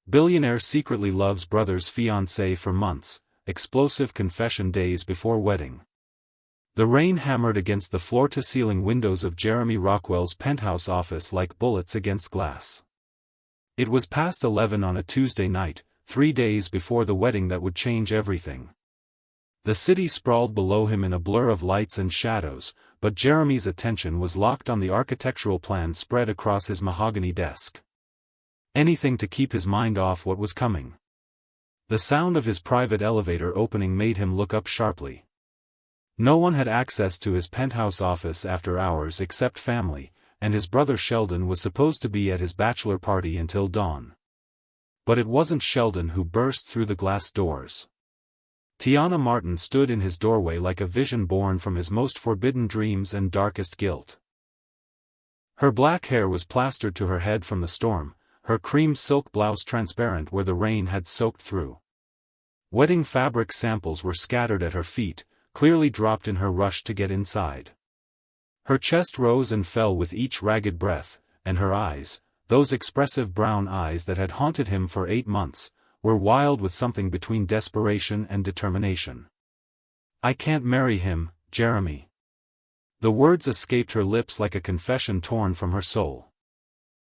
Billionaire secretly loves brother's fiancée for months, explosive confession days before wedding. The rain hammered against the floor-to-ceiling windows of Jeremy Rockwell's penthouse office like bullets against glass. It was past 11 on a Tuesday night, 3 days before the wedding that would change everything. The city sprawled below him in a blur of lights and shadows, but Jeremy's attention was locked on the architectural plan spread across his mahogany desk. Anything to keep his mind off what was coming. The sound of his private elevator opening made him look up sharply. No one had access to his penthouse office after hours except family, and his brother Sheldon was supposed to be at his bachelor party until dawn. But it wasn't Sheldon who burst through the glass doors. Tiana Martin stood in his doorway like a vision born from his most forbidden dreams and darkest guilt. Her black hair was plastered to her head from the storm, her cream silk blouse transparent where the rain had soaked through. Wedding fabric samples were scattered at her feet, clearly dropped in her rush to get inside. Her chest rose and fell with each ragged breath, and her eyes, those expressive brown eyes that had haunted him for 8 months, were wild with something between desperation and determination. "I can't marry him, Jeremy." The words escaped her lips like a confession torn from her soul.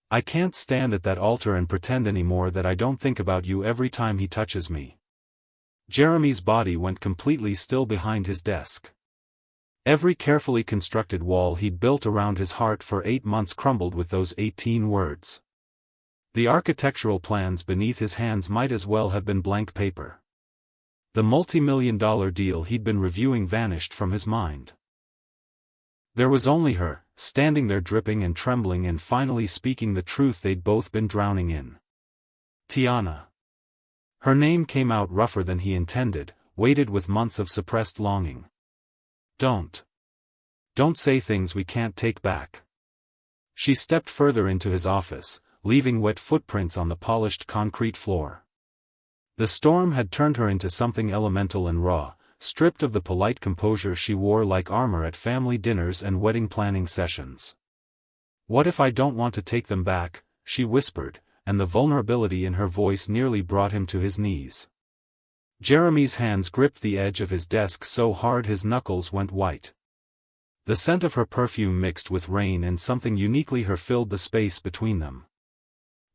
"I can't stand at that altar and pretend anymore that I don't think about you every time he touches me." Jeremy's body went completely still behind his desk. Every carefully constructed wall he'd built around his heart for 8 months crumbled with those 18 words. The architectural plans beneath his hands might as well have been blank paper. The multi-million-dollar deal he'd been reviewing vanished from his mind. There was only her, standing there dripping and trembling and finally speaking the truth they'd both been drowning in. Tiana. Her name came out rougher than he intended, weighted with months of suppressed longing. Don't say things we can't take back." She stepped further into his office, leaving wet footprints on the polished concrete floor. The storm had turned her into something elemental and raw, stripped of the polite composure she wore like armor at family dinners and wedding planning sessions. "What if I don't want to take them back?" she whispered, and the vulnerability in her voice nearly brought him to his knees. Jeremy's hands gripped the edge of his desk so hard his knuckles went white. The scent of her perfume mixed with rain and something uniquely her filled the space between them.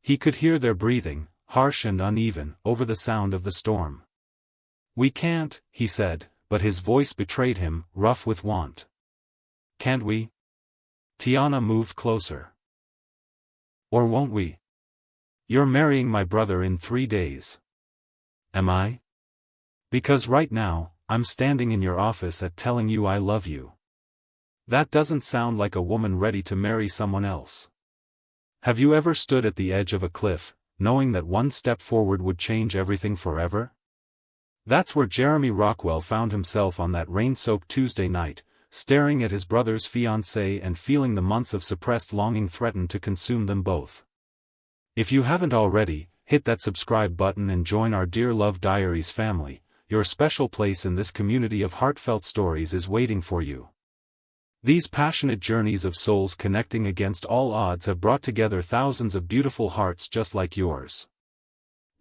He could hear their breathing, harsh and uneven, over the sound of the storm. "We can't," he said, but his voice betrayed him, rough with want. "Can't we?" Tiana moved closer. "Or won't we? You're marrying my brother in 3 days. Am I? Because right now, I'm standing in your office telling you I love you. That doesn't sound like a woman ready to marry someone else. Have you ever stood at the edge of a cliff, knowing that one step forward would change everything forever?" That's where Jeremy Rockwell found himself on that rain-soaked Tuesday night, staring at his brother's fiancée and feeling the months of suppressed longing threaten to consume them both. If you haven't already, hit that subscribe button and join our Dear Love Diaries family. Your special place in this community of heartfelt stories is waiting for you. These passionate journeys of souls connecting against all odds have brought together thousands of beautiful hearts just like yours.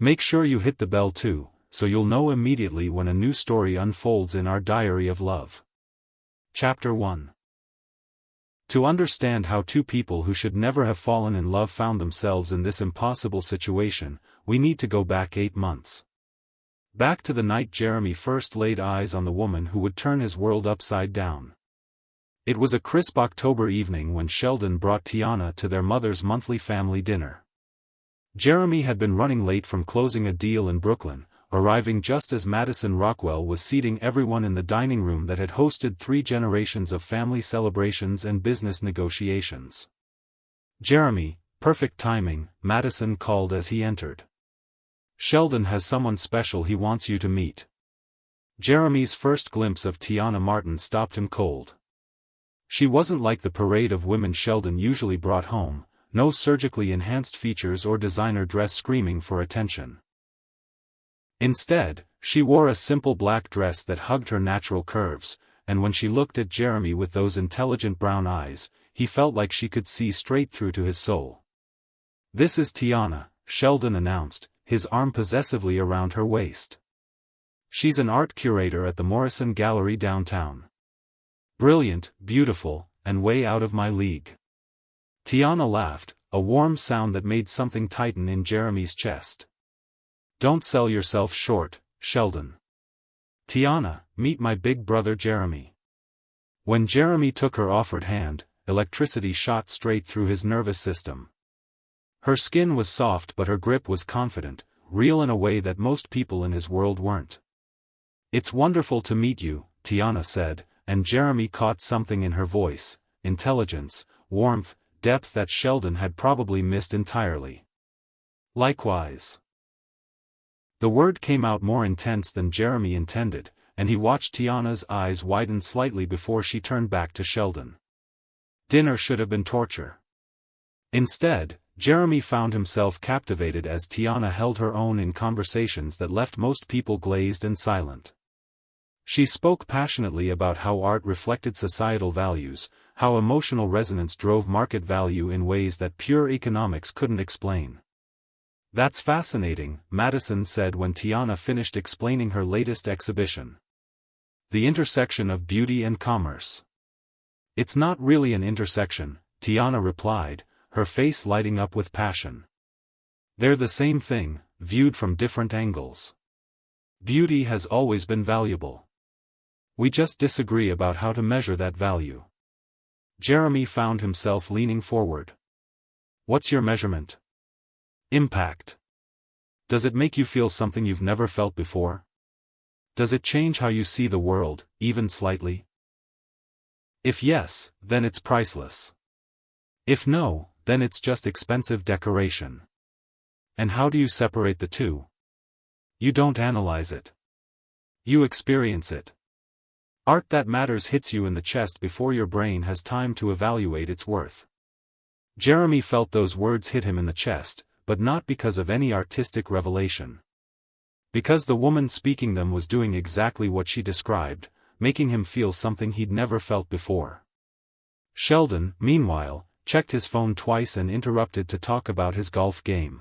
Make sure you hit the bell too, so you'll know immediately when a new story unfolds in our diary of love. Chapter 1. To understand how two people who should never have fallen in love found themselves in this impossible situation, we need to go back 8 months. Back to the night Jeremy first laid eyes on the woman who would turn his world upside down. It was a crisp October evening when Sheldon brought Tiana to their mother's monthly family dinner. Jeremy had been running late from closing a deal in Brooklyn, arriving just as Madison Rockwell was seating everyone in the dining room that had hosted 3 generations of family celebrations and business negotiations. "Jeremy, perfect timing," Madison called as he entered. "Sheldon has someone special he wants you to meet." Jeremy's first glimpse of Tiana Martin stopped him cold. She wasn't like the parade of women Sheldon usually brought home, no surgically enhanced features or designer dress screaming for attention. Instead, she wore a simple black dress that hugged her natural curves, and when she looked at Jeremy with those intelligent brown eyes, he felt like she could see straight through to his soul. "This is Tiana," Sheldon announced, his arm possessively around her waist. She's an art curator at the Morrison Gallery downtown. Brilliant, beautiful, and way out of my league. Tiana laughed, a warm sound that made something tighten in Jeremy's chest. Don't sell yourself short, Sheldon. Tiana, meet my big brother Jeremy. When Jeremy took her offered hand, electricity shot straight through his nervous system. Her skin was soft but her grip was confident, real in a way that most people in his world weren't. It's wonderful to meet you, Tiana said, and Jeremy caught something in her voice, intelligence, warmth, depth that Sheldon had probably missed entirely. Likewise. The word came out more intense than Jeremy intended, and he watched Tiana's eyes widen slightly before she turned back to Sheldon. Dinner should have been torture. Instead, Jeremy found himself captivated as Tiana held her own in conversations that left most people glazed and silent. She spoke passionately about how art reflected societal values, how emotional resonance drove market value in ways that pure economics couldn't explain. That's fascinating, Madison said when Tiana finished explaining her latest exhibition. The intersection of beauty and commerce. It's not really an intersection, Tiana replied, her face lighting up with passion. They're the same thing, viewed from different angles. Beauty has always been valuable. We just disagree about how to measure that value. Jeremy found himself leaning forward. What's your measurement? Impact. Does it make you feel something you've never felt before? Does it change how you see the world, even slightly? If yes, then it's priceless. If no, then it's just expensive decoration. And how do you separate the two? You don't analyze it. You experience it. Art that matters hits you in the chest before your brain has time to evaluate its worth. Jeremy felt those words hit him in the chest, but not because of any artistic revelation. Because the woman speaking them was doing exactly what she described, making him feel something he'd never felt before. Sheldon, meanwhile, checked his phone twice and interrupted to talk about his golf game.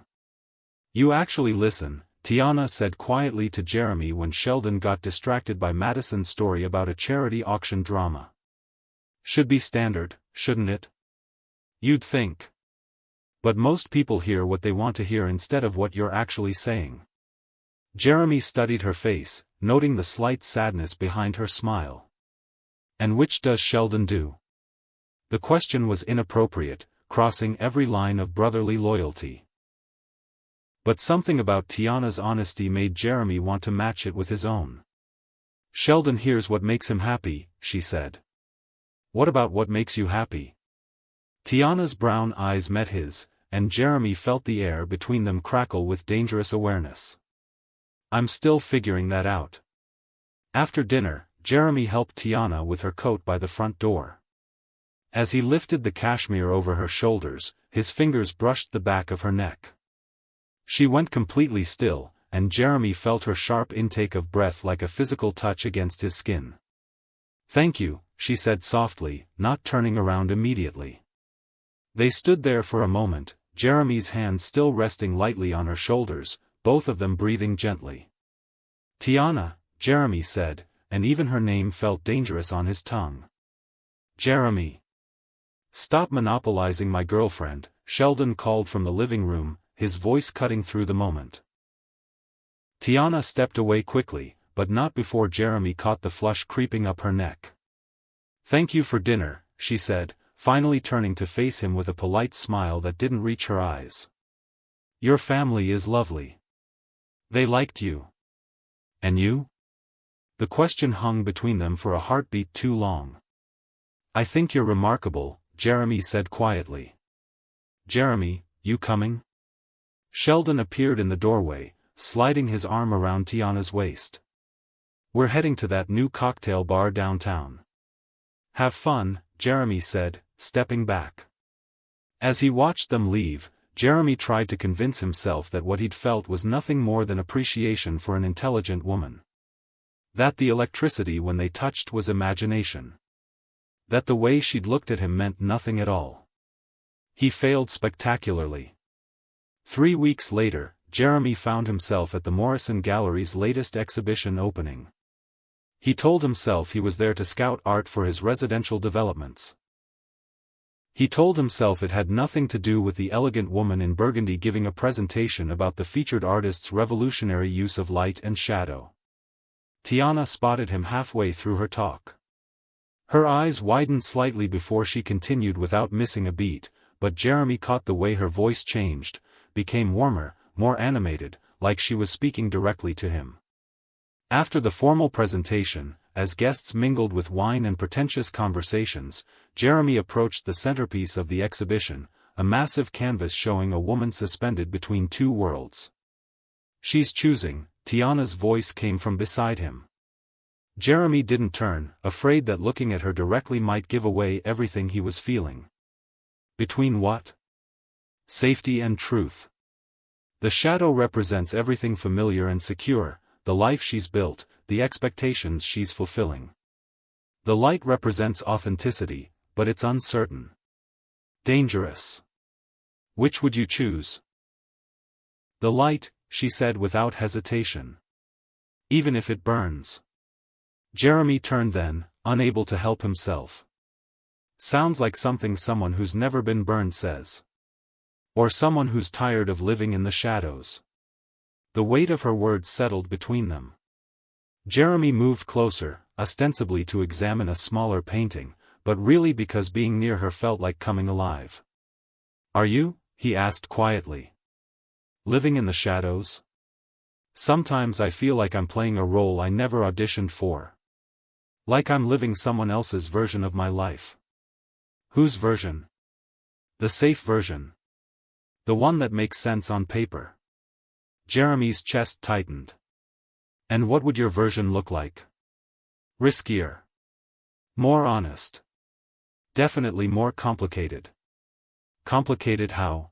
You actually listen, Tiana said quietly to Jeremy when Sheldon got distracted by Madison's story about a charity auction drama. Should be standard, shouldn't it? You'd think. But most people hear what they want to hear instead of what you're actually saying. Jeremy studied her face, noting the slight sadness behind her smile. And which does Sheldon do? The question was inappropriate, crossing every line of brotherly loyalty. But something about Tiana's honesty made Jeremy want to match it with his own. Sheldon hears what makes him happy, she said. What about what makes you happy? Tiana's brown eyes met his, and Jeremy felt the air between them crackle with dangerous awareness. I'm still figuring that out. After dinner, Jeremy helped Tiana with her coat by the front door. As he lifted the cashmere over her shoulders, his fingers brushed the back of her neck. She went completely still, and Jeremy felt her sharp intake of breath like a physical touch against his skin. Thank you, she said softly, not turning around immediately. They stood there for a moment, Jeremy's hands still resting lightly on her shoulders, both of them breathing gently. Tiana, Jeremy said, and even her name felt dangerous on his tongue. Jeremy. Stop monopolizing my girlfriend, Sheldon called from the living room, his voice cutting through the moment. Tiana stepped away quickly, but not before Jeremy caught the flush creeping up her neck. Thank you for dinner, she said, finally turning to face him with a polite smile that didn't reach her eyes. Your family is lovely. They liked you. And you? The question hung between them for a heartbeat too long. I think you're remarkable, Jeremy said quietly. Jeremy, you coming? Sheldon appeared in the doorway, sliding his arm around Tiana's waist. We're heading to that new cocktail bar downtown. Have fun, Jeremy said, stepping back. As he watched them leave, Jeremy tried to convince himself that what he'd felt was nothing more than appreciation for an intelligent woman. That the electricity when they touched was imagination. That the way she'd looked at him meant nothing at all. He failed spectacularly. 3 weeks later, Jeremy found himself at the Morrison Gallery's latest exhibition opening. He told himself he was there to scout art for his residential developments. He told himself it had nothing to do with the elegant woman in burgundy giving a presentation about the featured artist's revolutionary use of light and shadow. Tiana spotted him halfway through her talk. Her eyes widened slightly before she continued without missing a beat, but Jeremy caught the way her voice changed, became warmer, more animated, like she was speaking directly to him. After the formal presentation, as guests mingled with wine and pretentious conversations, Jeremy approached the centerpiece of the exhibition, a massive canvas showing a woman suspended between two worlds. "She's choosing," Tiana's voice came from beside him. Jeremy didn't turn, afraid that looking at her directly might give away everything he was feeling. Between what? Safety and truth. The shadow represents everything familiar and secure, the life she's built, the expectations she's fulfilling. The light represents authenticity, but it's uncertain. Dangerous. Which would you choose? The light, she said without hesitation. Even if it burns. Jeremy turned then, unable to help himself. Sounds like something someone who's never been burned says. Or someone who's tired of living in the shadows. The weight of her words settled between them. Jeremy moved closer, ostensibly to examine a smaller painting, but really because being near her felt like coming alive. "Are you?" he asked quietly. "Living in the shadows? Sometimes I feel like I'm playing a role I never auditioned for. Like I'm living someone else's version of my life." "Whose version?" "The safe version. The one that makes sense on paper." Jeremy's chest tightened. "And what would your version look like?" "Riskier. More honest. Definitely more complicated." "Complicated how?"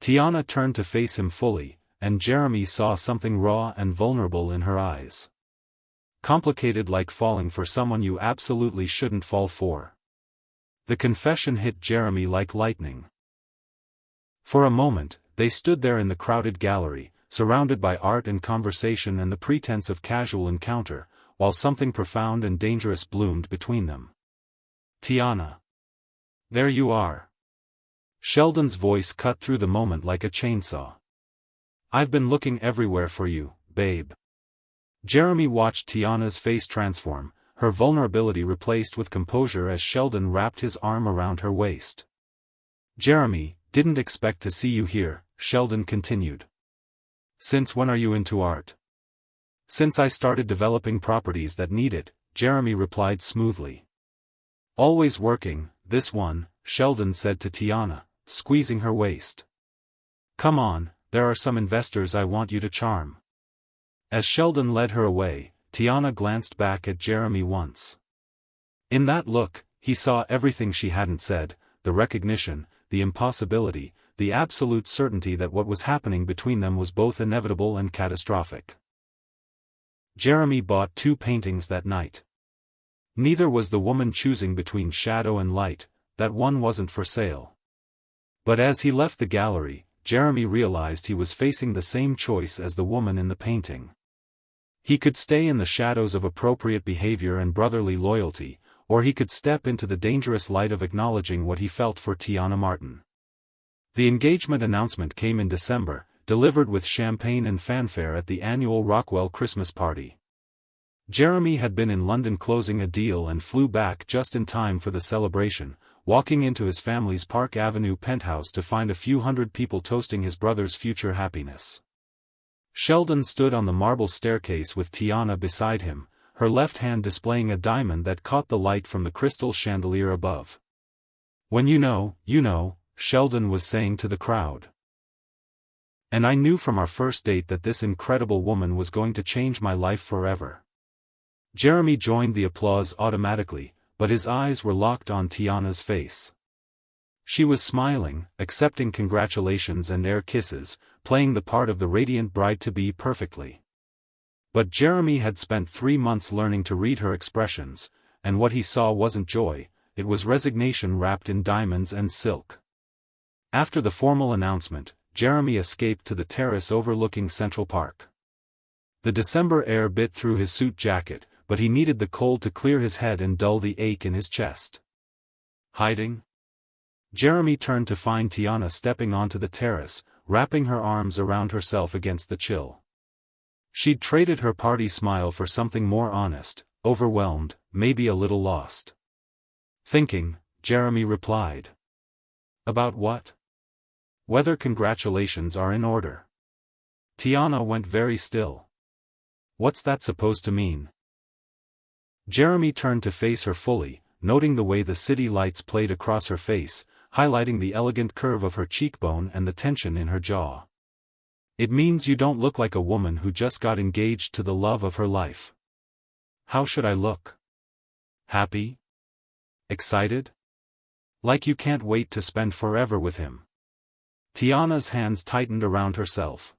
Tiana turned to face him fully, and Jeremy saw something raw and vulnerable in her eyes. "Complicated like falling for someone you absolutely shouldn't fall for." The confession hit Jeremy like lightning. For a moment, they stood there in the crowded gallery, surrounded by art and conversation and the pretense of casual encounter, while something profound and dangerous bloomed between them. "Tiana. There you are." Sheldon's voice cut through the moment like a chainsaw. "I've been looking everywhere for you, babe." Jeremy watched Tiana's face transform, her vulnerability replaced with composure as Sheldon wrapped his arm around her waist. "Jeremy, didn't expect to see you here," Sheldon continued. "Since when are you into art?" "Since I started developing properties that need it," Jeremy replied smoothly. "Always working, this one," Sheldon said to Tiana, squeezing her waist. "Come on, there are some investors I want you to charm." As Sheldon led her away, Tiana glanced back at Jeremy once. In that look, he saw everything she hadn't said, the recognition, the impossibility, the absolute certainty that what was happening between them was both inevitable and catastrophic. Jeremy bought 2 paintings that night. Neither was the woman choosing between shadow and light, that one wasn't for sale. But as he left the gallery, Jeremy realized he was facing the same choice as the woman in the painting. He could stay in the shadows of appropriate behavior and brotherly loyalty, or he could step into the dangerous light of acknowledging what he felt for Tiana Martin. The engagement announcement came in December, delivered with champagne and fanfare at the annual Rockwell Christmas party. Jeremy had been in London closing a deal and flew back just in time for the celebration, walking into his family's Park Avenue penthouse to find a few hundred people toasting his brother's future happiness. Sheldon stood on the marble staircase with Tiana beside him, her left hand displaying a diamond that caught the light from the crystal chandelier above. "When you know," Sheldon was saying to the crowd. "And I knew from our first date that this incredible woman was going to change my life forever." Jeremy joined the applause automatically, but his eyes were locked on Tiana's face. She was smiling, accepting congratulations and air kisses, playing the part of the radiant bride-to-be perfectly. But Jeremy had spent 3 months learning to read her expressions, and what he saw wasn't joy, it was resignation wrapped in diamonds and silk. After the formal announcement, Jeremy escaped to the terrace overlooking Central Park. The December air bit through his suit jacket, but he needed the cold to clear his head and dull the ache in his chest. Hiding? Jeremy turned to find Tiana stepping onto the terrace, wrapping her arms around herself against the chill. She'd traded her party smile for something more honest, overwhelmed, maybe a little lost. Thinking, Jeremy replied. About what? Whether congratulations are in order. Tiana went very still. What's that supposed to mean? Jeremy turned to face her fully, noting the way the city lights played across her face, highlighting the elegant curve of her cheekbone and the tension in her jaw. It means you don't look like a woman who just got engaged to the love of her life. How should I look? Happy? Excited? Like you can't wait to spend forever with him. Tiana's hands tightened around herself.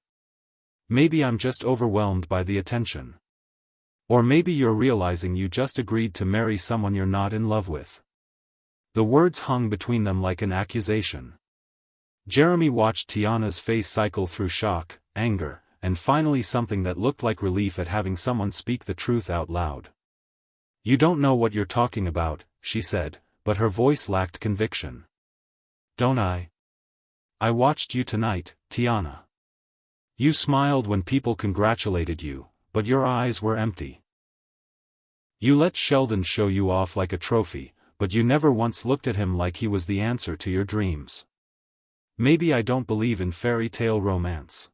Maybe I'm just overwhelmed by the attention. Or maybe you're realizing you just agreed to marry someone you're not in love with. The words hung between them like an accusation. Jeremy watched Tiana's face cycle through shock, anger, and finally something that looked like relief at having someone speak the truth out loud. You don't know what you're talking about, she said, but her voice lacked conviction. Don't I? I watched you tonight, Tiana. You smiled when people congratulated you, but your eyes were empty. You let Sheldon show you off like a trophy, but you never once looked at him like he was the answer to your dreams. Maybe I don't believe in fairy tale romance.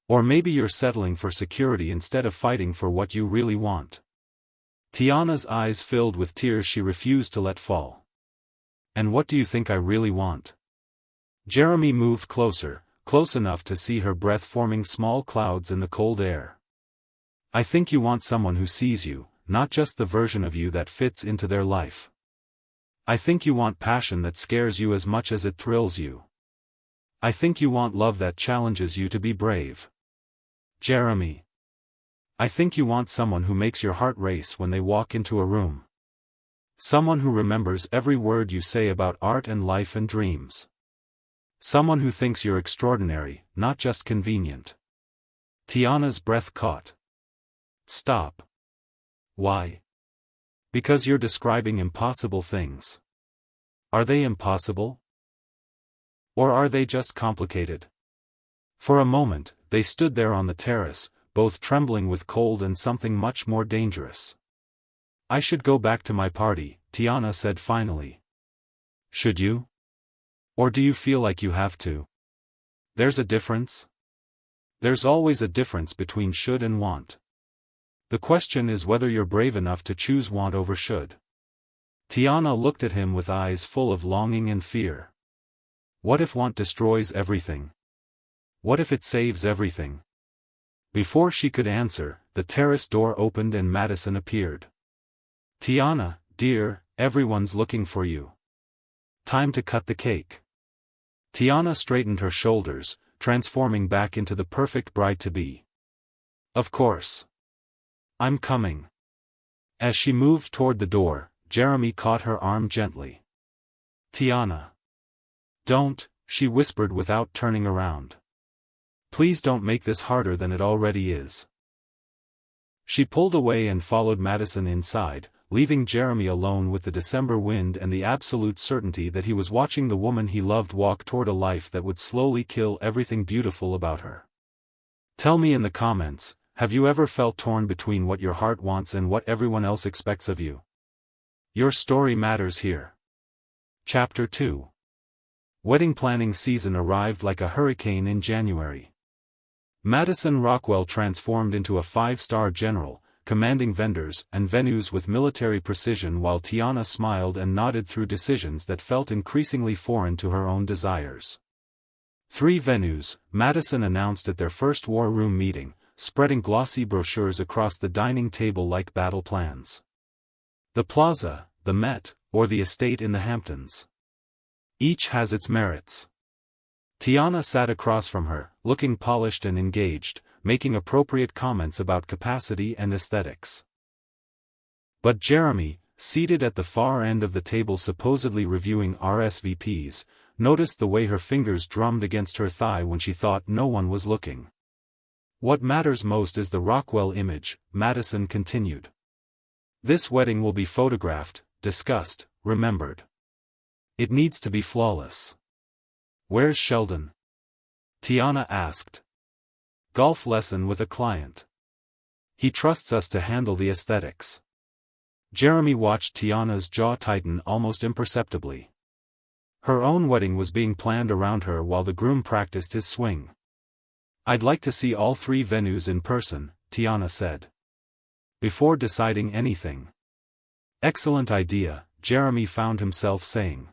Or maybe you're settling for security instead of fighting for what you really want. Tiana's eyes filled with tears she refused to let fall. And what do you think I really want? Jeremy moved closer, close enough to see her breath forming small clouds in the cold air. I think you want someone who sees you, not just the version of you that fits into their life. I think you want passion that scares you as much as it thrills you. I think you want love that challenges you to be brave. Jeremy. I think you want someone who makes your heart race when they walk into a room. Someone who remembers every word you say about art and life and dreams. Someone who thinks you're extraordinary, not just convenient. Tiana's breath caught. Stop. Why? Because you're describing impossible things. Are they impossible? Or are they just complicated? For a moment, they stood there on the terrace, both trembling with cold and something much more dangerous. I should go back to my party, Tiana said finally. Should you? Or do you feel like you have to? There's a difference? There's always a difference between should and want. The question is whether you're brave enough to choose want over should. Tiana looked at him with eyes full of longing and fear. What if want destroys everything? What if it saves everything? Before she could answer, the terrace door opened and Madison appeared. Tiana, dear, everyone's looking for you. Time to cut the cake. Tiana straightened her shoulders, transforming back into the perfect bride-to-be. Of course. I'm coming. As she moved toward the door, Jeremy caught her arm gently. Tiana. Don't, she whispered without turning around. Please don't make this harder than it already is. She pulled away and followed Madison inside, leaving Jeremy alone with the December wind and the absolute certainty that he was watching the woman he loved walk toward a life that would slowly kill everything beautiful about her. Tell me in the comments, have you ever felt torn between what your heart wants and what everyone else expects of you? Your story matters here. Chapter 2. Wedding planning season arrived like a hurricane in January. Madison Rockwell transformed into a 5-star general, commanding vendors and venues with military precision while Tiana smiled and nodded through decisions that felt increasingly foreign to her own desires. 3 venues, Madison announced at their first war room meeting, spreading glossy brochures across the dining table like battle plans. The Plaza, the Met, or the estate in the Hamptons. Each has its merits. Tiana sat across from her, looking polished and engaged, making appropriate comments about capacity and aesthetics. But Jeremy, seated at the far end of the table supposedly reviewing RSVPs, noticed the way her fingers drummed against her thigh when she thought no one was looking. What matters most is the Rockwell image, Madison continued. This wedding will be photographed, discussed, remembered. It needs to be flawless. Where's Sheldon? Tiana asked. Golf lesson with a client. He trusts us to handle the aesthetics. Jeremy watched Tiana's jaw tighten almost imperceptibly. Her own wedding was being planned around her while the groom practiced his swing. I'd like to see all 3 venues in person, Tiana said. Before deciding anything. Excellent idea, Jeremy found himself saying.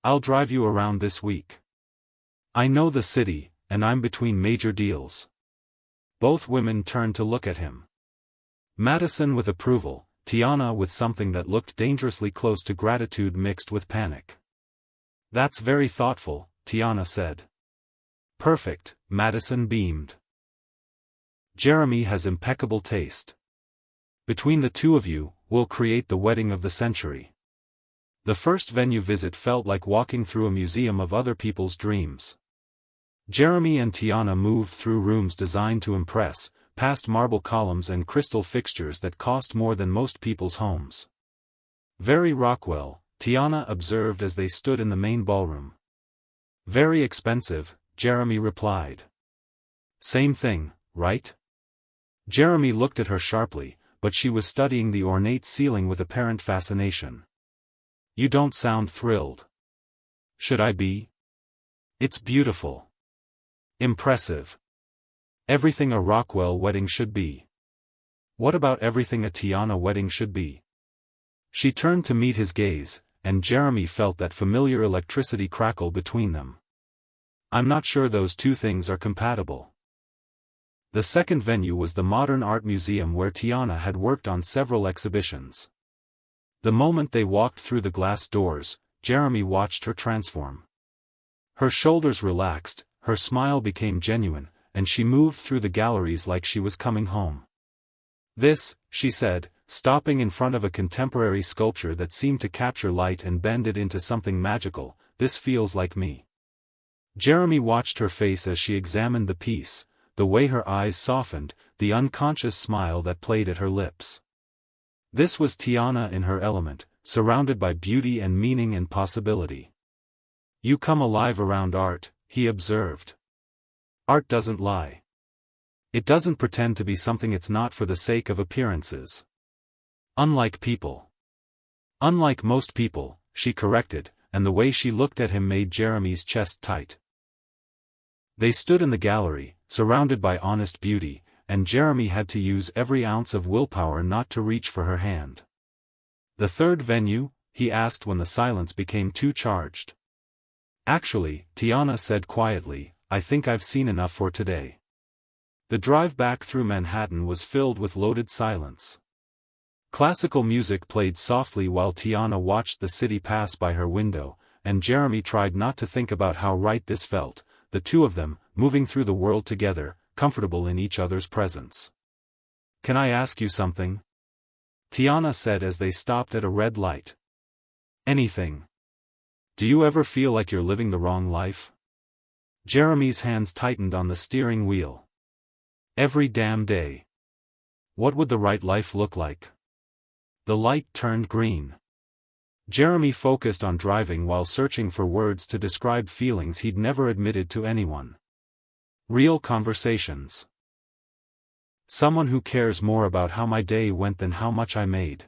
I'll drive you around this week. I know the city, and I'm between major deals. Both women turned to look at him. Madison with approval, Tiana with something that looked dangerously close to gratitude mixed with panic. That's very thoughtful, Tiana said. Perfect, Madison beamed. Jeremy has impeccable taste. Between the two of you, we'll create the wedding of the century. The first venue visit felt like walking through a museum of other people's dreams. Jeremy and Tiana moved through rooms designed to impress, past marble columns and crystal fixtures that cost more than most people's homes. Very Rockwell, Tiana observed as they stood in the main ballroom. Very expensive, Jeremy replied. Same thing, right? Jeremy looked at her sharply, but she was studying the ornate ceiling with apparent fascination. You don't sound thrilled. Should I be? It's beautiful. Impressive. Everything a Rockwell wedding should be. What about everything a Tiana wedding should be? She turned to meet his gaze, and Jeremy felt that familiar electricity crackle between them. I'm not sure those two things are compatible. The second venue was the Modern Art Museum where Tiana had worked on several exhibitions. The moment they walked through the glass doors, Jeremy watched her transform. Her shoulders relaxed, her smile became genuine, and she moved through the galleries like she was coming home. This, she said, stopping in front of a contemporary sculpture that seemed to capture light and bend it into something magical, this feels like me. Jeremy watched her face as she examined the piece, the way her eyes softened, the unconscious smile that played at her lips. This was Tiana in her element, surrounded by beauty and meaning and possibility. You come alive around art, he observed. Art doesn't lie. It doesn't pretend to be something it's not for the sake of appearances. Unlike people. Unlike most people, she corrected, and the way she looked at him made Jeremy's chest tight. They stood in the gallery, surrounded by honest beauty, and Jeremy had to use every ounce of willpower not to reach for her hand. The third venue? He asked when the silence became too charged. Actually, Tiana said quietly, I think I've seen enough for today. The drive back through Manhattan was filled with loaded silence. Classical music played softly while Tiana watched the city pass by her window, and Jeremy tried not to think about how right this felt, the two of them, moving through the world together, comfortable in each other's presence. Can I ask you something? Tiana said as they stopped at a red light. Anything. Do you ever feel like you're living the wrong life? Jeremy's hands tightened on the steering wheel. Every damn day. What would the right life look like? The light turned green. Jeremy focused on driving while searching for words to describe feelings he'd never admitted to anyone. Real conversations. Someone who cares more about how my day went than how much I made.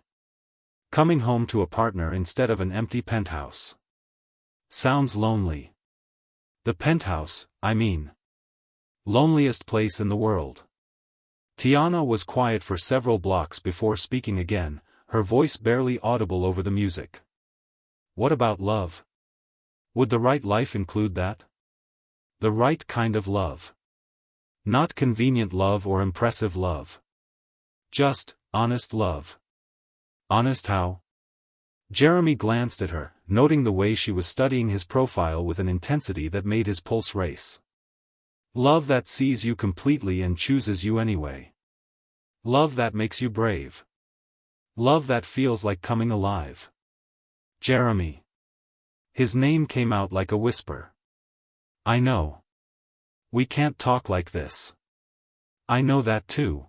Coming home to a partner instead of an empty penthouse. Sounds lonely. The penthouse, I mean. Loneliest place in the world. Tiana was quiet for several blocks before speaking again, her voice barely audible over the music. What about love? Would the right life include that? The right kind of love. Not convenient love or impressive love. Just, honest love. Honest how? Jeremy glanced at her, noting the way she was studying his profile with an intensity that made his pulse race. Love that sees you completely and chooses you anyway. Love that makes you brave. Love that feels like coming alive. Jeremy. His name came out like a whisper. I know. We can't talk like this. I know that too.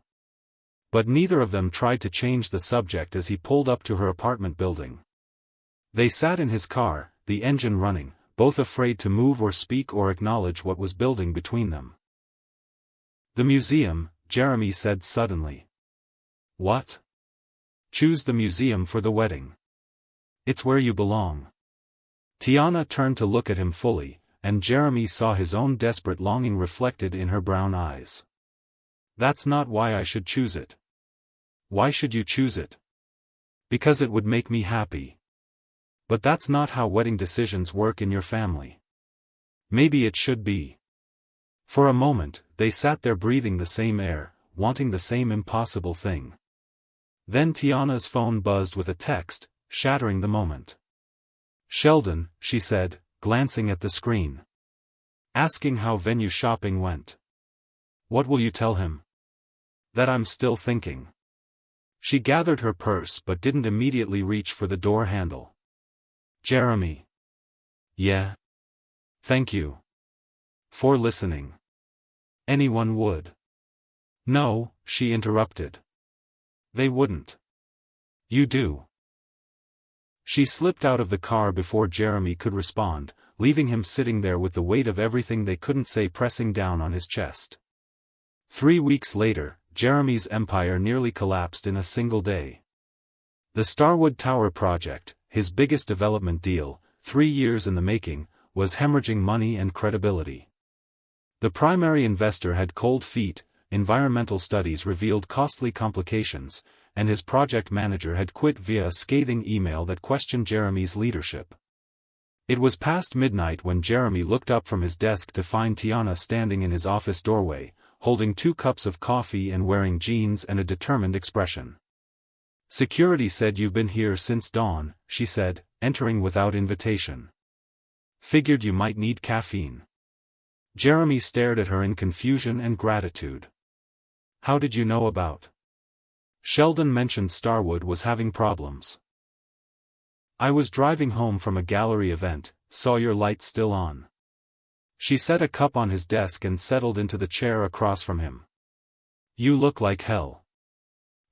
But neither of them tried to change the subject as he pulled up to her apartment building. They sat in his car, the engine running, both afraid to move or speak or acknowledge what was building between them. The museum, Jeremy said suddenly. What? Choose the museum for the wedding. It's where you belong. Tiana turned to look at him fully, and Jeremy saw his own desperate longing reflected in her brown eyes. That's not why I should choose it. Why should you choose it? Because it would make me happy. But that's not how wedding decisions work in your family. Maybe it should be. For a moment, they sat there breathing the same air, wanting the same impossible thing. Then Tiana's phone buzzed with a text, shattering the moment. Sheldon, she said, glancing at the screen. Asking how venue shopping went. What will you tell him? That I'm still thinking. She gathered her purse but didn't immediately reach for the door handle. Jeremy. Yeah. Thank you. For listening. Anyone would. No, she interrupted. They wouldn't. You do. She slipped out of the car before Jeremy could respond, leaving him sitting there with the weight of everything they couldn't say pressing down on his chest. 3 weeks later, Jeremy's empire nearly collapsed in a single day. The Starwood Tower project, his biggest development deal, 3 years in the making, was hemorrhaging money and credibility. The primary investor had cold feet, environmental studies revealed costly complications, and his project manager had quit via a scathing email that questioned Jeremy's leadership. It was past midnight when Jeremy looked up from his desk to find Tiana standing in his office doorway, holding 2 cups of coffee and wearing jeans and a determined expression. Security said you've been here since dawn, she said, entering without invitation. Figured you might need caffeine. Jeremy stared at her in confusion and gratitude. How did you know about? Sheldon mentioned Starwood was having problems. I was driving home from a gallery event, saw your light still on. She set a cup on his desk and settled into the chair across from him. You look like hell.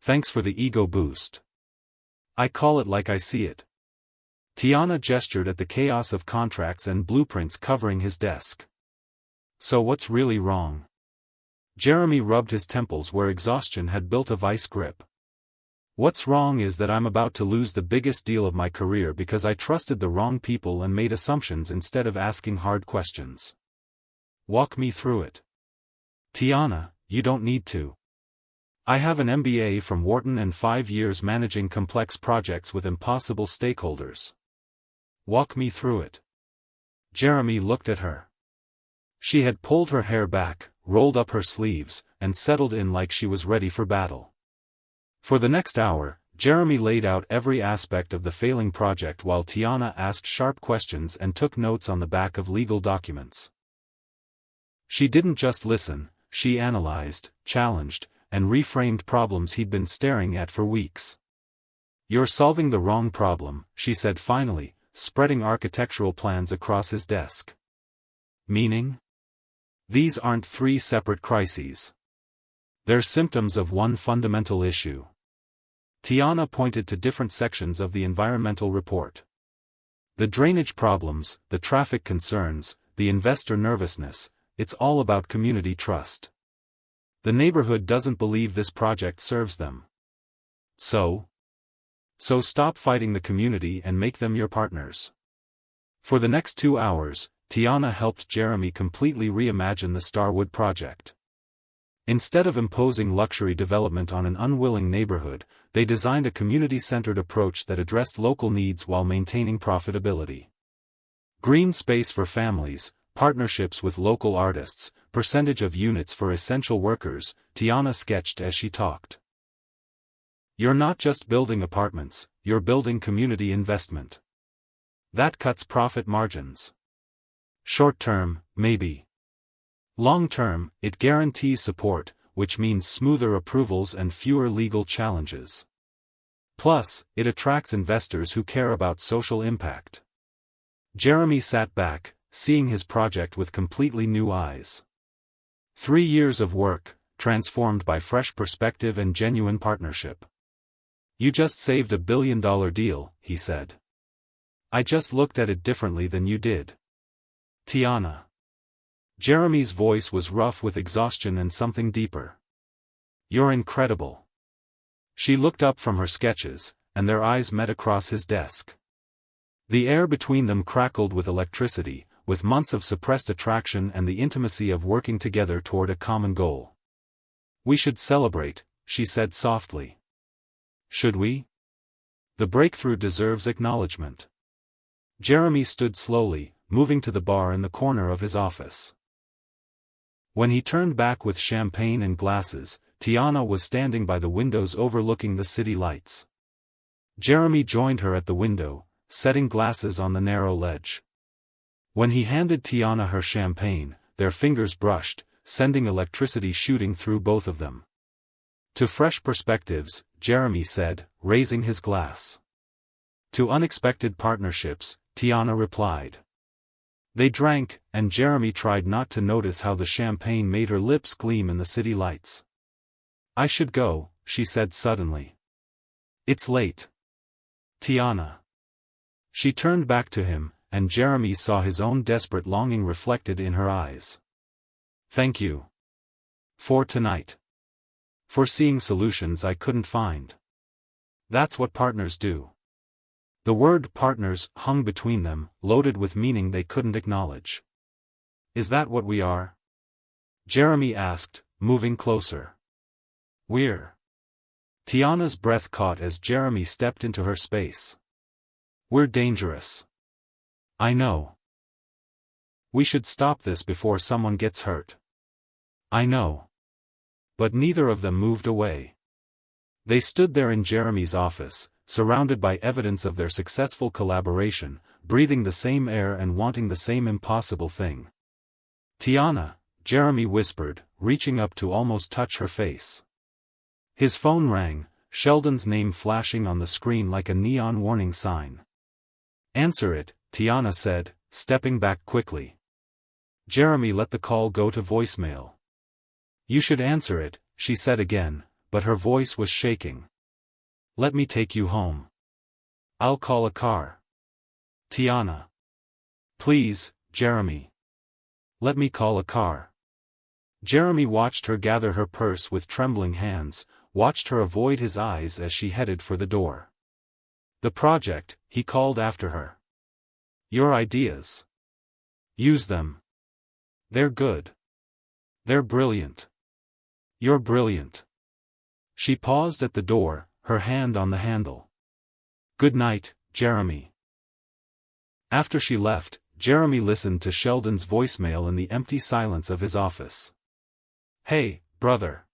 Thanks for the ego boost. I call it like I see it. Tiana gestured at the chaos of contracts and blueprints covering his desk. So what's really wrong? Jeremy rubbed his temples where exhaustion had built a vice grip. What's wrong is that I'm about to lose the biggest deal of my career because I trusted the wrong people and made assumptions instead of asking hard questions. Walk me through it. Tiana, you don't need to. I have an MBA from Wharton and 5 years managing complex projects with impossible stakeholders. Walk me through it. Jeremy looked at her. She had pulled her hair back, rolled up her sleeves, and settled in like she was ready for battle. For the next hour, Jeremy laid out every aspect of the failing project while Tiana asked sharp questions and took notes on the back of legal documents. She didn't just listen, she analyzed, challenged, and reframed problems he'd been staring at for weeks. You're solving the wrong problem, she said finally, spreading architectural plans across his desk. Meaning? These aren't 3 separate crises. They're symptoms of one fundamental issue. Tiana pointed to different sections of the environmental report. The drainage problems, the traffic concerns, the investor nervousness, it's all about community trust. The neighborhood doesn't believe this project serves them. So stop fighting the community and make them your partners. For the next 2 hours, Tiana helped Jeremy completely reimagine the Starwood project. Instead of imposing luxury development on an unwilling neighborhood, they designed a community-centered approach that addressed local needs while maintaining profitability. Green space for families, partnerships with local artists, percentage of units for essential workers, Tiana sketched as she talked. You're not just building apartments, you're building community investment. That cuts profit margins. Short-term, maybe. Long-term, it guarantees support, which means smoother approvals and fewer legal challenges. Plus, it attracts investors who care about social impact. Jeremy sat back, seeing his project with completely new eyes. 3 years of work, transformed by fresh perspective and genuine partnership. You just saved $1 billion deal, he said. I just looked at it differently than you did. Tiana. Jeremy's voice was rough with exhaustion and something deeper. You're incredible. She looked up from her sketches, and their eyes met across his desk. The air between them crackled with electricity, with months of suppressed attraction and the intimacy of working together toward a common goal. We should celebrate, she said softly. Should we? The breakthrough deserves acknowledgement. Jeremy stood slowly, moving to the bar in the corner of his office. When he turned back with champagne and glasses, Tiana was standing by the windows overlooking the city lights. Jeremy joined her at the window, setting glasses on the narrow ledge. When he handed Tiana her champagne, their fingers brushed, sending electricity shooting through both of them. To fresh perspectives, Jeremy said, raising his glass. To unexpected partnerships, Tiana replied. They drank, and Jeremy tried not to notice how the champagne made her lips gleam in the city lights. I should go, she said suddenly. It's late. Tiana. She turned back to him, and Jeremy saw his own desperate longing reflected in her eyes. Thank you. For tonight. For seeing solutions I couldn't find. That's what partners do. The word partners hung between them, loaded with meaning they couldn't acknowledge. Is that what we are? Jeremy asked, moving closer. We're. Tiana's breath caught as Jeremy stepped into her space. We're dangerous. I know. We should stop this before someone gets hurt. I know. But neither of them moved away. They stood there in Jeremy's office, surrounded by evidence of their successful collaboration, breathing the same air and wanting the same impossible thing. Tiana, Jeremy whispered, reaching up to almost touch her face. His phone rang, Sheldon's name flashing on the screen like a neon warning sign. Answer it, Tiana said, stepping back quickly. Jeremy let the call go to voicemail. You should answer it, she said again, but her voice was shaking. Let me take you home. I'll call a car. Tiana. Please, Jeremy. Let me call a car. Jeremy watched her gather her purse with trembling hands, watched her avoid his eyes as she headed for the door. The project, he called after her. Your ideas. Use them. They're good. They're brilliant. You're brilliant. She paused at the door, her hand on the handle. Good night, Jeremy. After she left, Jeremy listened to Sheldon's voicemail in the empty silence of his office. Hey, brother.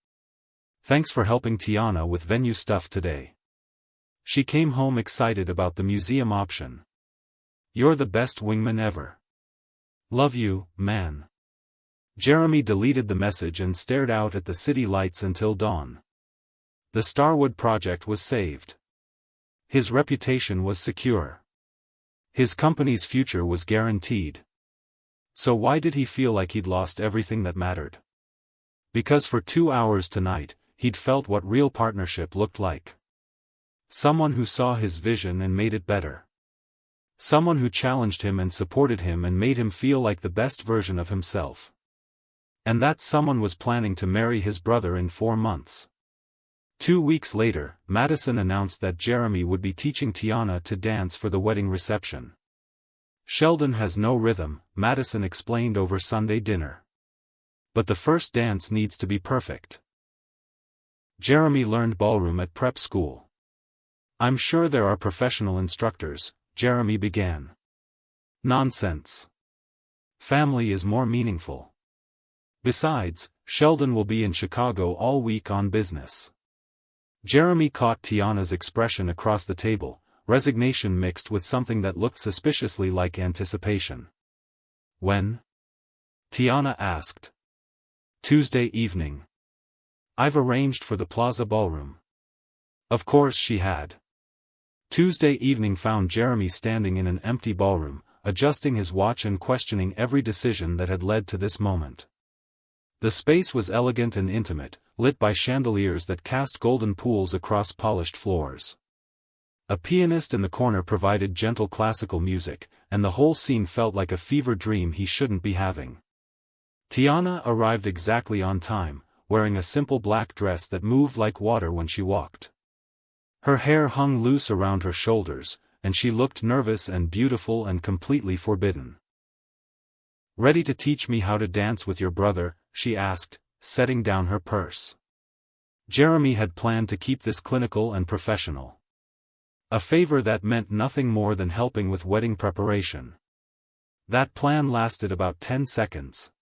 Thanks for helping Tiana with venue stuff today. She came home excited about the museum option. You're the best wingman ever. Love you, man. Jeremy deleted the message and stared out at the city lights until dawn. The Starwood project was saved. His reputation was secure. His company's future was guaranteed. So why did he feel like he'd lost everything that mattered? Because for 2 hours tonight, he'd felt what real partnership looked like. Someone who saw his vision and made it better. Someone who challenged him and supported him and made him feel like the best version of himself. And that someone was planning to marry his brother in 4 months. 2 weeks later, Madison announced that Jeremy would be teaching Tiana to dance for the wedding reception. Sheldon has no rhythm, Madison explained over Sunday dinner. But the first dance needs to be perfect. Jeremy learned ballroom at prep school. I'm sure there are professional instructors, Jeremy began. Nonsense. Family is more meaningful. Besides, Sheldon will be in Chicago all week on business. Jeremy caught Tiana's expression across the table, resignation mixed with something that looked suspiciously like anticipation. When? Tiana asked. Tuesday evening. I've arranged for the Plaza Ballroom. Of course she had. Tuesday evening found Jeremy standing in an empty ballroom, adjusting his watch and questioning every decision that had led to this moment. The space was elegant and intimate, lit by chandeliers that cast golden pools across polished floors. A pianist in the corner provided gentle classical music, and the whole scene felt like a fever dream he shouldn't be having. Tiana arrived exactly on time, wearing a simple black dress that moved like water when she walked. Her hair hung loose around her shoulders, and she looked nervous and beautiful and completely forbidden. "Ready to teach me how to dance with your brother?" she asked, setting down her purse. Jeremy had planned to keep this clinical and professional. A favor that meant nothing more than helping with wedding preparation. That plan lasted about 10 seconds.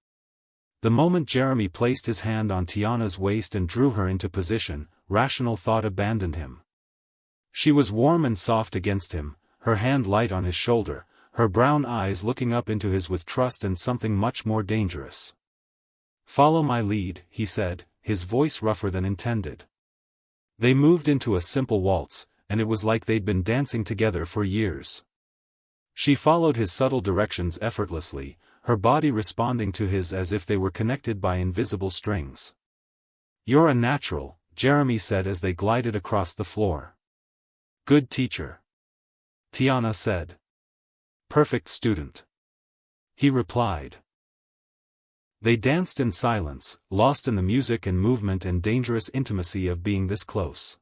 The moment Jeremy placed his hand on Tiana's waist and drew her into position, rational thought abandoned him. She was warm and soft against him, her hand light on his shoulder, her brown eyes looking up into his with trust and something much more dangerous. "Follow my lead," he said, his voice rougher than intended. They moved into a simple waltz, and it was like they'd been dancing together for years. She followed his subtle directions effortlessly, her body responding to his as if they were connected by invisible strings. "You're a natural," Jeremy said as they glided across the floor. "Good teacher," Tiana said. "Perfect student," he replied. They danced in silence, lost in the music and movement and dangerous intimacy of being this close.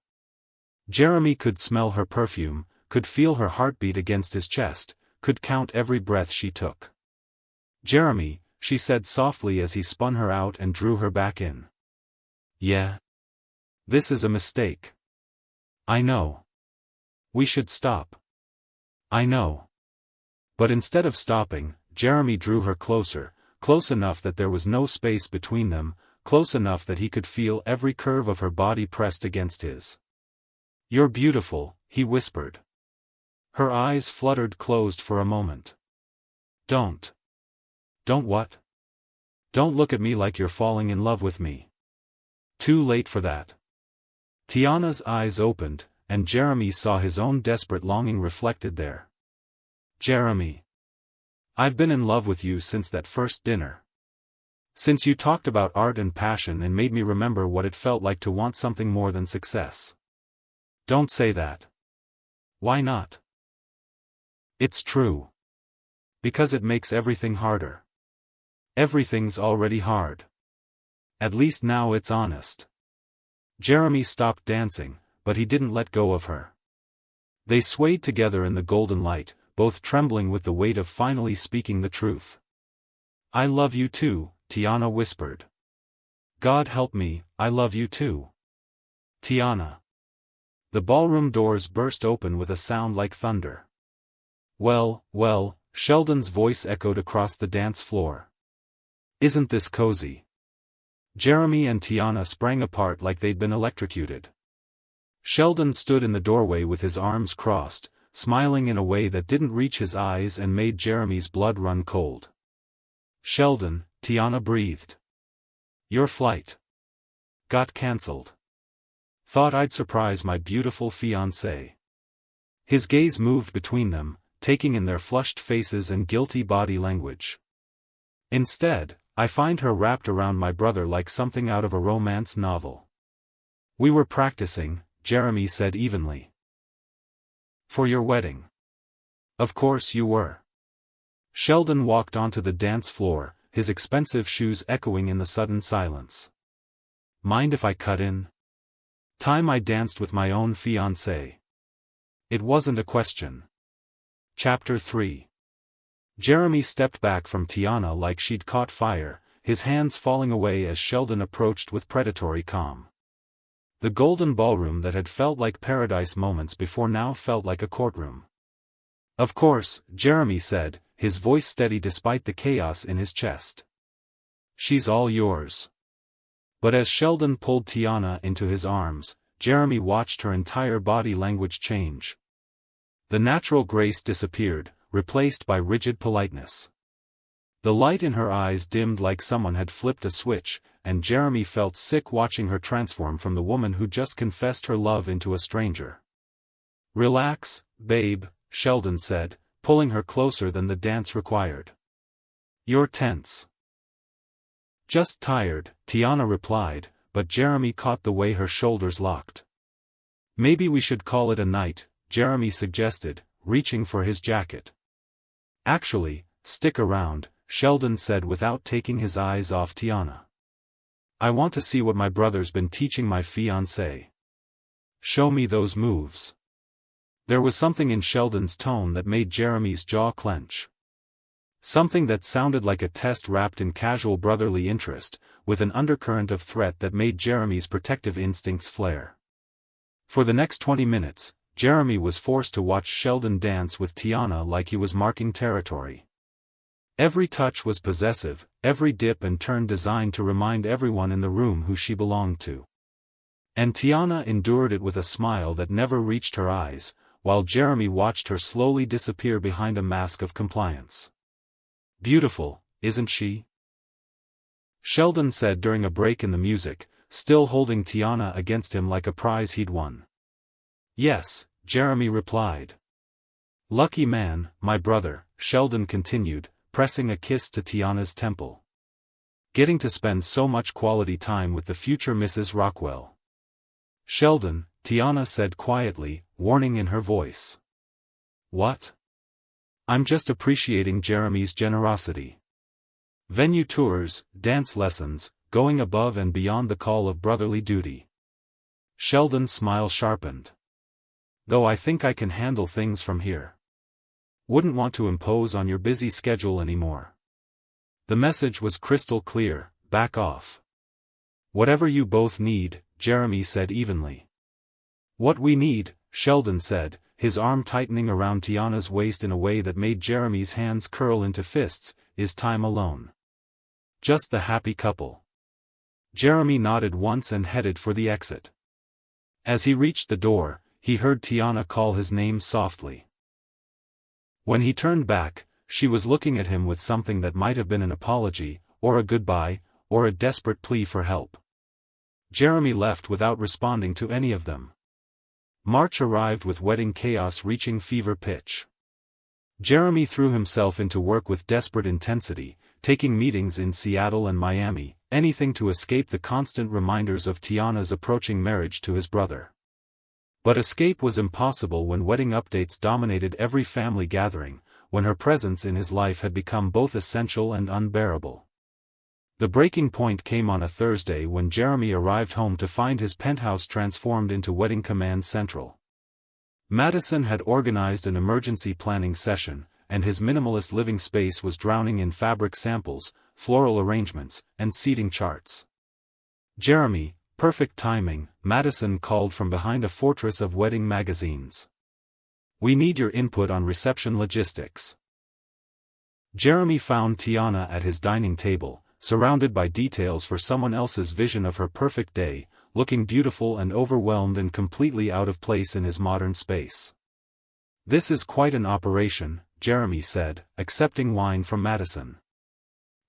Jeremy could smell her perfume, could feel her heartbeat against his chest, could count every breath she took. "Jeremy," she said softly as he spun her out and drew her back in. "Yeah. This is a mistake. I know. We should stop. I know." But instead of stopping, Jeremy drew her closer, close enough that there was no space between them, close enough that he could feel every curve of her body pressed against his. "You're beautiful," he whispered. Her eyes fluttered closed for a moment. Don't what? Don't look at me like you're falling in love with me." "Too late for that." Tiana's eyes opened, and Jeremy saw his own desperate longing reflected there. "Jeremy. I've been in love with you since that first dinner. Since you talked about art and passion and made me remember what it felt like to want something more than success." "Don't say that." "Why not?" "It's true. Because it makes everything harder. Everything's already hard. At least now it's honest." Jeremy stopped dancing, but he didn't let go of her. They swayed together in the golden light, both trembling with the weight of finally speaking the truth. "I love you too," Tiana whispered. "God help me, I love you too." "Tiana." The ballroom doors burst open with a sound like thunder. "Well, well," Sheldon's voice echoed across the dance floor. "Isn't this cozy?" Jeremy and Tiana sprang apart like they'd been electrocuted. Sheldon stood in the doorway with his arms crossed, smiling in a way that didn't reach his eyes and made Jeremy's blood run cold. "Sheldon," Tiana breathed. "Your flight got cancelled. Thought I'd surprise my beautiful fiancé." His gaze moved between them, taking in their flushed faces and guilty body language. "Instead, I find her wrapped around my brother like something out of a romance novel." "We were practicing," Jeremy said evenly. "For your wedding." "Of course you were." Sheldon walked onto the dance floor, his expensive shoes echoing in the sudden silence. "Mind if I cut in? Time I danced with my own fiancé." It wasn't a question. Chapter 3. Jeremy stepped back from Tiana like she'd caught fire, his hands falling away as Sheldon approached with predatory calm. The golden ballroom that had felt like paradise moments before now felt like a courtroom. "Of course," Jeremy said, his voice steady despite the chaos in his chest. "She's all yours." But as Sheldon pulled Tiana into his arms, Jeremy watched her entire body language change. The natural grace disappeared, replaced by rigid politeness. The light in her eyes dimmed like someone had flipped a switch, and Jeremy felt sick watching her transform from the woman who just confessed her love into a stranger. "Relax, babe," Sheldon said, pulling her closer than the dance required. "You're tense." "Just tired," Tiana replied, but Jeremy caught the way her shoulders locked. "Maybe we should call it a night," Jeremy suggested, reaching for his jacket. "Actually, stick around," Sheldon said without taking his eyes off Tiana. "I want to see what my brother's been teaching my fiancé. Show me those moves." There was something in Sheldon's tone that made Jeremy's jaw clench. Something that sounded like a test wrapped in casual brotherly interest, with an undercurrent of threat that made Jeremy's protective instincts flare. For the next 20 minutes, Jeremy was forced to watch Sheldon dance with Tiana like he was marking territory. Every touch was possessive, every dip and turn designed to remind everyone in the room who she belonged to. And Tiana endured it with a smile that never reached her eyes, while Jeremy watched her slowly disappear behind a mask of compliance. "Beautiful, isn't she?" Sheldon said during a break in the music, still holding Tiana against him like a prize he'd won. "Yes," Jeremy replied. "Lucky man, my brother," Sheldon continued, pressing a kiss to Tiana's temple. "Getting to spend so much quality time with the future Mrs. Rockwell." "Sheldon," Tiana said quietly, warning in her voice. "What?" "I'm just appreciating Jeremy's generosity. Venue tours, dance lessons, going above and beyond the call of brotherly duty." Sheldon's smile sharpened. "Though I think I can handle things from here. Wouldn't want to impose on your busy schedule anymore." The message was crystal clear: back off. "Whatever you both need," Jeremy said evenly. "What we need," Sheldon said, his arm tightening around Tiana's waist in a way that made Jeremy's hands curl into fists, "is time alone. Just the happy couple." Jeremy nodded once and headed for the exit. As he reached the door, he heard Tiana call his name softly. When he turned back, she was looking at him with something that might have been an apology, or a goodbye, or a desperate plea for help. Jeremy left without responding to any of them. March arrived with wedding chaos reaching fever pitch. Jeremy threw himself into work with desperate intensity, taking meetings in Seattle and Miami, anything to escape the constant reminders of Tiana's approaching marriage to his brother. But escape was impossible when wedding updates dominated every family gathering, when her presence in his life had become both essential and unbearable. The breaking point came on a Thursday when Jeremy arrived home to find his penthouse transformed into Wedding Command Central. Madison had organized an emergency planning session, and his minimalist living space was drowning in fabric samples, floral arrangements, and seating charts. "Jeremy, perfect timing," Madison called from behind a fortress of wedding magazines. "We need your input on reception logistics." Jeremy found Tiana at his dining table, surrounded by details for someone else's vision of her perfect day, looking beautiful and overwhelmed and completely out of place in his modern space. "This is quite an operation," Jeremy said, accepting wine from Madison.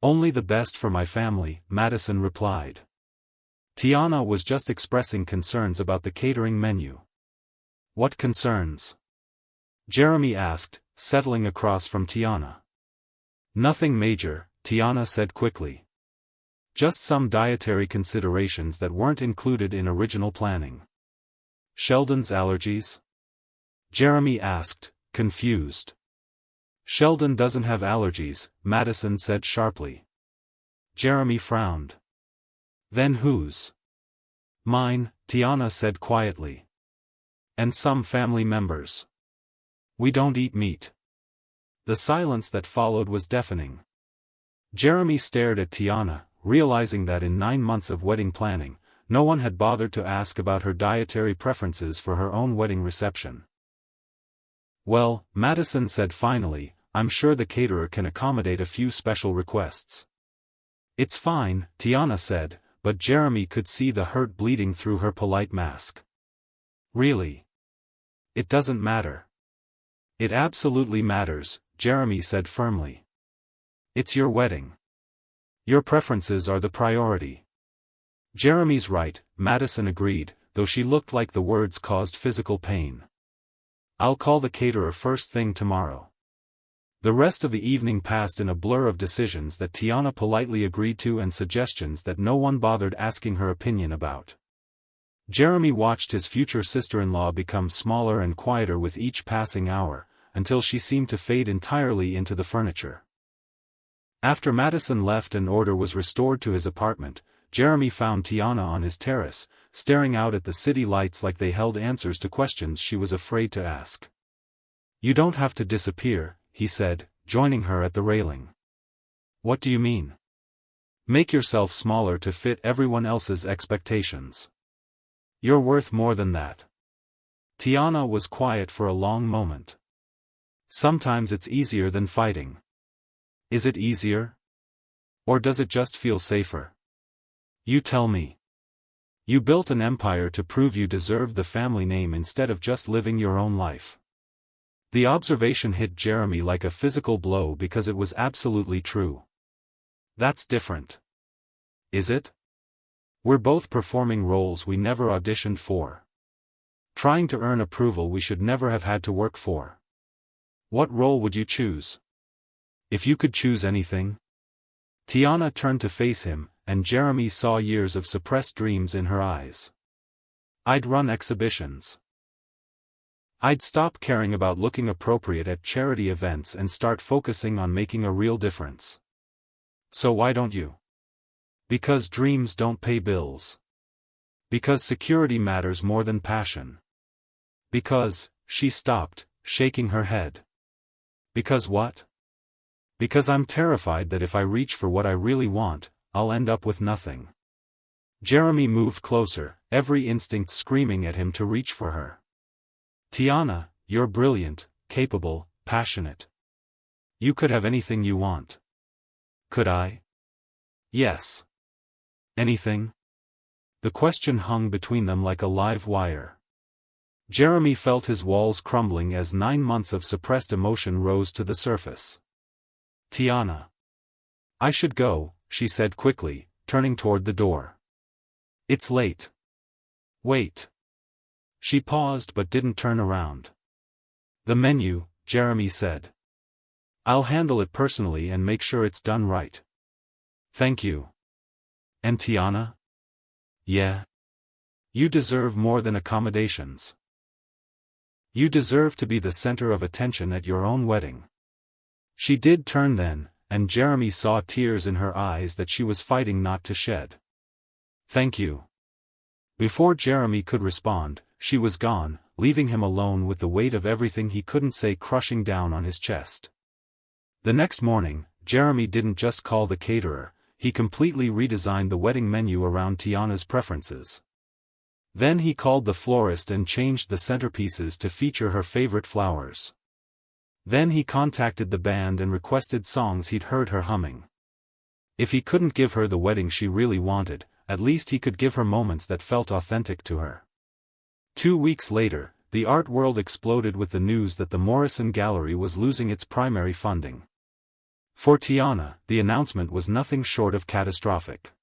"Only the best for my family," Madison replied. Tiana was just expressing concerns about the catering menu. "What concerns?" Jeremy asked, settling across from Tiana. "Nothing major," Tiana said quickly. "Just some dietary considerations that weren't included in original planning." "Sheldon's allergies?" Jeremy asked, confused. "Sheldon doesn't have allergies," Madison said sharply. Jeremy frowned. "Then whose?" "Mine," Tiana said quietly. "And some family members. We don't eat meat." The silence that followed was deafening. Jeremy stared at Tiana, realizing that in 9 months of wedding planning, no one had bothered to ask about her dietary preferences for her own wedding reception. "Well," Madison said finally, "I'm sure the caterer can accommodate a few special requests." "It's fine," Tiana said, but Jeremy could see the hurt bleeding through her polite mask. "Really? It doesn't matter." "It absolutely matters," Jeremy said firmly. "It's your wedding. Your preferences are the priority." "Jeremy's right," Madison agreed, though she looked like the words caused physical pain. "I'll call the caterer first thing tomorrow." The rest of the evening passed in a blur of decisions that Tiana politely agreed to and suggestions that no one bothered asking her opinion about. Jeremy watched his future sister-in-law become smaller and quieter with each passing hour, until she seemed to fade entirely into the furniture. After Madison left and order was restored to his apartment, Jeremy found Tiana on his terrace, staring out at the city lights like they held answers to questions she was afraid to ask. "You don't have to disappear," he said, joining her at the railing. "What do you mean?" "Make yourself smaller to fit everyone else's expectations. You're worth more than that." Tiana was quiet for a long moment. "Sometimes it's easier than fighting." "Is it easier? Or does it just feel safer? You tell me. You built an empire to prove you deserved the family name instead of just living your own life." The observation hit Jeremy like a physical blow because it was absolutely true. "That's different." "Is it? We're both performing roles we never auditioned for. Trying to earn approval we should never have had to work for. What role would you choose? If you could choose anything?" Tiana turned to face him, and Jeremy saw years of suppressed dreams in her eyes. "I'd run exhibitions. I'd stop caring about looking appropriate at charity events and start focusing on making a real difference." "So why don't you?" "Because dreams don't pay bills. Because security matters more than passion. Because," she stopped, shaking her head. "Because what?" "Because I'm terrified that if I reach for what I really want, I'll end up with nothing." Jeremy moved closer, every instinct screaming at him to reach for her. "Tiana, you're brilliant, capable, passionate. You could have anything you want." "Could I?" "Yes." "Anything?" The question hung between them like a live wire. Jeremy felt his walls crumbling as 9 months of suppressed emotion rose to the surface. "Tiana. I should go," she said quickly, turning toward the door. "It's late." "Wait." She paused but didn't turn around. "The menu," Jeremy said. "I'll handle it personally and make sure it's done right." "Thank you." "And Tiana?" "Yeah. You deserve more than accommodations. You deserve to be the center of attention at your own wedding." She did turn then, and Jeremy saw tears in her eyes that she was fighting not to shed. "Thank you." Before Jeremy could respond, she was gone, leaving him alone with the weight of everything he couldn't say crushing down on his chest. The next morning, Jeremy didn't just call the caterer, he completely redesigned the wedding menu around Tiana's preferences. Then he called the florist and changed the centerpieces to feature her favorite flowers. Then he contacted the band and requested songs he'd heard her humming. If he couldn't give her the wedding she really wanted, at least he could give her moments that felt authentic to her. 2 weeks later, the art world exploded with the news that the Morrison Gallery was losing its primary funding. For Tiana, the announcement was nothing short of catastrophic.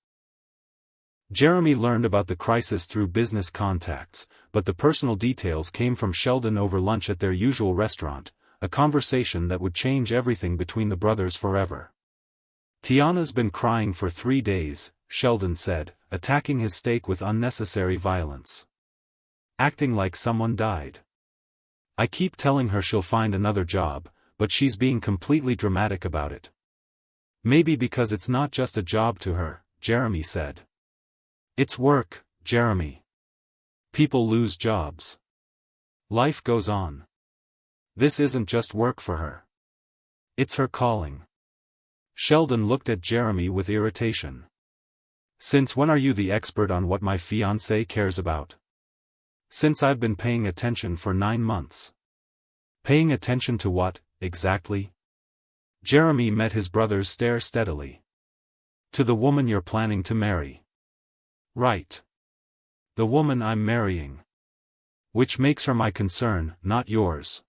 Jeremy learned about the crisis through business contacts, but the personal details came from Sheldon over lunch at their usual restaurant, a conversation that would change everything between the brothers forever. "Tiana's been crying for 3 days, Sheldon said, attacking his steak with unnecessary violence. Acting like someone died. I keep telling her she'll find another job, but she's being completely dramatic about it." "Maybe because it's not just a job to her," Jeremy said. "It's work, Jeremy. People lose jobs. Life goes on. This isn't just work for her. It's her calling." Sheldon looked at Jeremy with irritation. "Since when are you the expert on what my fiancé cares about?" "Since I've been paying attention for 9 months." "Paying attention to what, exactly?" Jeremy met his brother's stare steadily. "To the woman you're planning to marry." "Right. The woman I'm marrying. Which makes her my concern, not yours."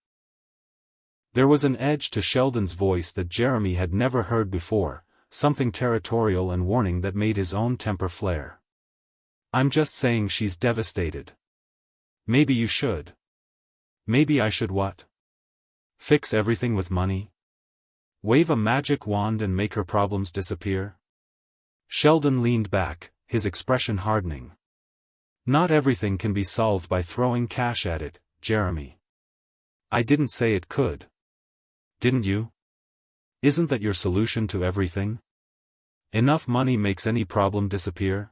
There was an edge to Sheldon's voice that Jeremy had never heard before, something territorial and warning that made his own temper flare. "I'm just saying she's devastated." "Maybe you should." "Maybe I should what? Fix everything with money?" Wave a magic wand and make her problems disappear? Sheldon leaned back, his expression hardening. Not everything can be solved by throwing cash at it, Jeremy. I didn't say it could. Didn't you? Isn't that your solution to everything? Enough money makes any problem disappear?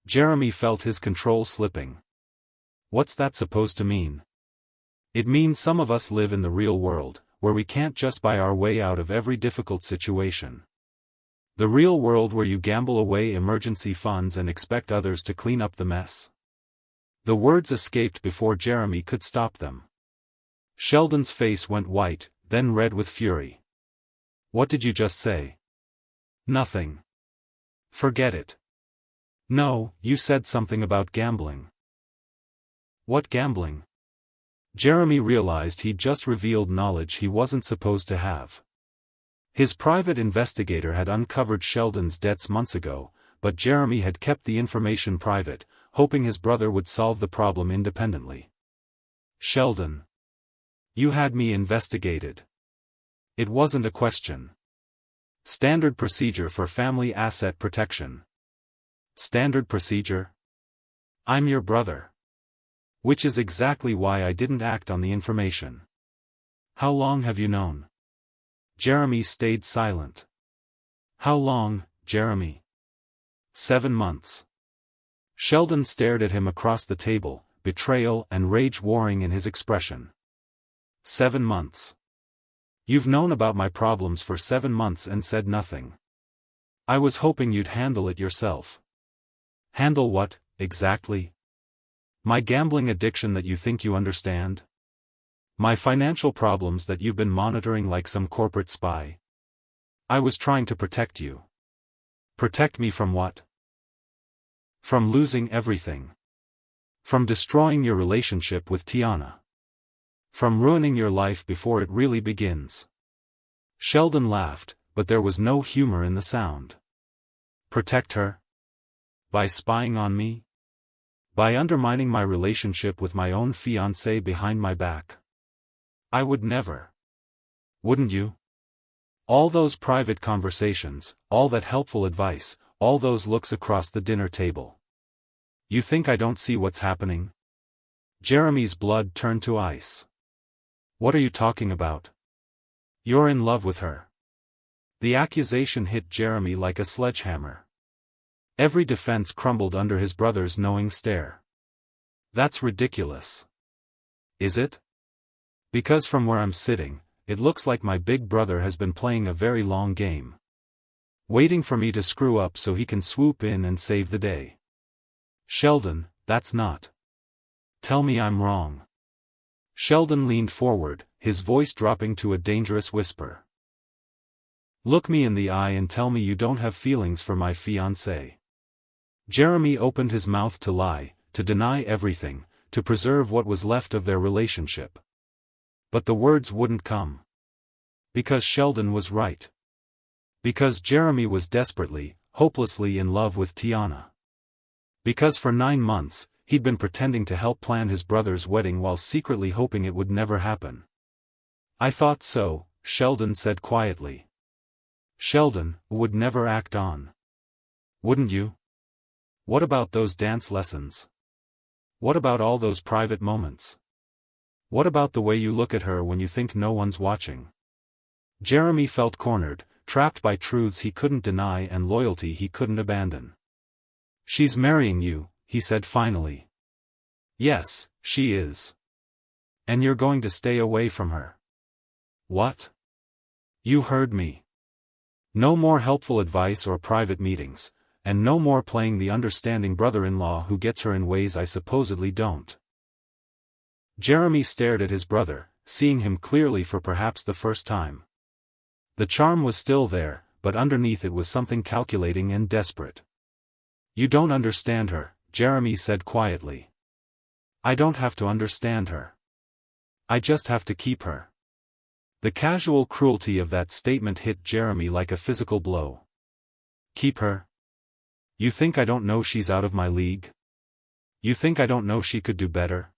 Jeremy felt his control slipping. What's that supposed to mean? It means some of us live in the real world, where we can't just buy our way out of every difficult situation. The real world where you gamble away emergency funds and expect others to clean up the mess. The words escaped before Jeremy could stop them. Sheldon's face went white, then red with fury. What did you just say? Nothing. Forget it. No, you said something about gambling. What gambling? Jeremy realized he'd just revealed knowledge he wasn't supposed to have. His private investigator had uncovered Sheldon's debts months ago, but Jeremy had kept the information private, hoping his brother would solve the problem independently. Sheldon. You had me investigated. It wasn't a question. Standard procedure for family asset protection. Standard procedure? I'm your brother. Which is exactly why I didn't act on the information. How long have you known? Jeremy stayed silent. How long, Jeremy? 7 months. Sheldon stared at him across the table, betrayal and rage warring in his expression. 7 months. You've known about my problems for 7 months and said nothing. I was hoping you'd handle it yourself. Handle what, exactly? My gambling addiction that you think you understand? My financial problems that you've been monitoring like some corporate spy? I was trying to protect you. Protect me from what? From losing everything. From destroying your relationship with Tiana. From ruining your life before it really begins. Sheldon laughed, but there was no humor in the sound. Protect her? By spying on me? By undermining my relationship with my own fiancé behind my back? I would never. Wouldn't you? All those private conversations, all that helpful advice, all those looks across the dinner table. You think I don't see what's happening? Jeremy's blood turned to ice. What are you talking about? You're in love with her. The accusation hit Jeremy like a sledgehammer. Every defense crumbled under his brother's knowing stare. That's ridiculous. Is it? Because from where I'm sitting, it looks like my big brother has been playing a very long game. Waiting for me to screw up so he can swoop in and save the day. Sheldon, that's not. Tell me I'm wrong. Sheldon leaned forward, his voice dropping to a dangerous whisper. Look me in the eye and tell me you don't have feelings for my fiancé. Jeremy opened his mouth to lie, to deny everything, to preserve what was left of their relationship. But the words wouldn't come. Because Sheldon was right. Because Jeremy was desperately, hopelessly in love with Tiana. Because for 9 months, he'd been pretending to help plan his brother's wedding while secretly hoping it would never happen. I thought so, Sheldon said quietly. Sheldon would never act on. Wouldn't you? What about those dance lessons? What about all those private moments? What about the way you look at her when you think no one's watching? Jeremy felt cornered, trapped by truths he couldn't deny and loyalty he couldn't abandon. She's marrying you, he said finally. Yes, she is. And you're going to stay away from her. What? You heard me. No more helpful advice or private meetings, and no more playing the understanding brother-in-law who gets her in ways I supposedly don't. Jeremy stared at his brother, seeing him clearly for perhaps the first time. The charm was still there, but underneath it was something calculating and desperate. You don't understand her, Jeremy said quietly. I don't have to understand her. I just have to keep her. The casual cruelty of that statement hit Jeremy like a physical blow. Keep her? You think I don't know she's out of my league? You think I don't know she could do better?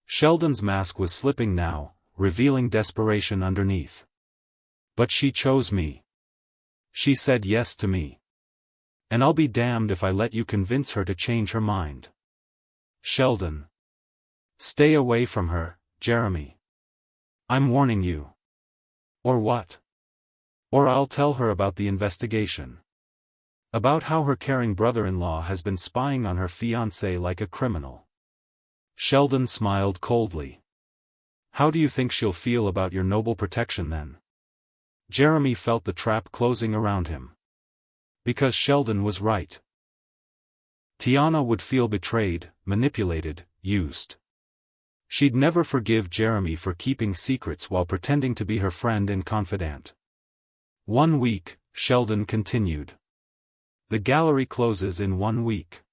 Sheldon's mask was slipping now, revealing desperation underneath. But she chose me. She said yes to me. And I'll be damned if I let you convince her to change her mind. Sheldon. Stay away from her, Jeremy. I'm warning you. Or what? Or I'll tell her about the investigation. About how her caring brother-in-law has been spying on her fiancé like a criminal. Sheldon smiled coldly. How do you think she'll feel about your noble protection then? Jeremy felt the trap closing around him. Because Sheldon was right. Tiana would feel betrayed, manipulated, used. She'd never forgive Jeremy for keeping secrets while pretending to be her friend and confidant. 1 week, Sheldon continued. The gallery closes in 1 week.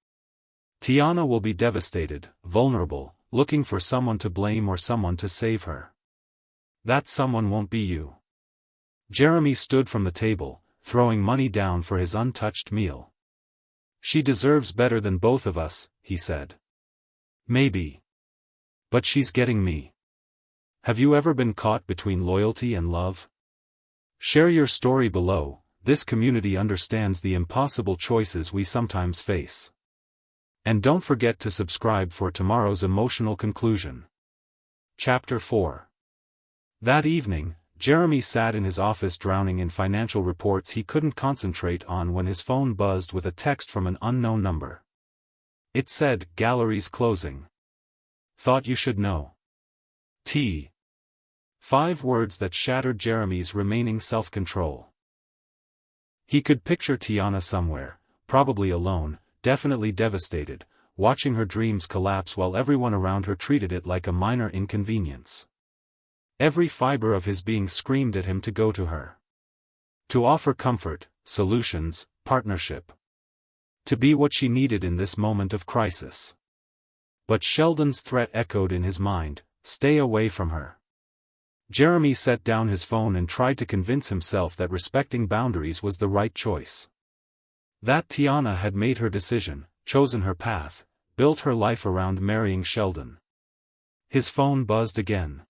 Tiana will be devastated, vulnerable, looking for someone to blame or someone to save her. That someone won't be you. Jeremy stood from the table, throwing money down for his untouched meal. She deserves better than both of us, he said. Maybe. But she's getting me. Have you ever been caught between loyalty and love? Share your story below. This community understands the impossible choices we sometimes face. And don't forget to subscribe for tomorrow's emotional conclusion. Chapter 4. That evening, Jeremy sat in his office drowning in financial reports he couldn't concentrate on when his phone buzzed with a text from an unknown number. It said, "Galleries closing. Thought you should know." 5 words that shattered Jeremy's remaining self-control. He could picture Tiana somewhere, probably alone, definitely devastated, watching her dreams collapse while everyone around her treated it like a minor inconvenience. Every fiber of his being screamed at him to go to her. To offer comfort, solutions, partnership. To be what she needed in this moment of crisis. But Sheldon's threat echoed in his mind, stay away from her. Jeremy set down his phone and tried to convince himself that respecting boundaries was the right choice. That Tiana had made her decision, chosen her path, built her life around marrying Sheldon. His phone buzzed again.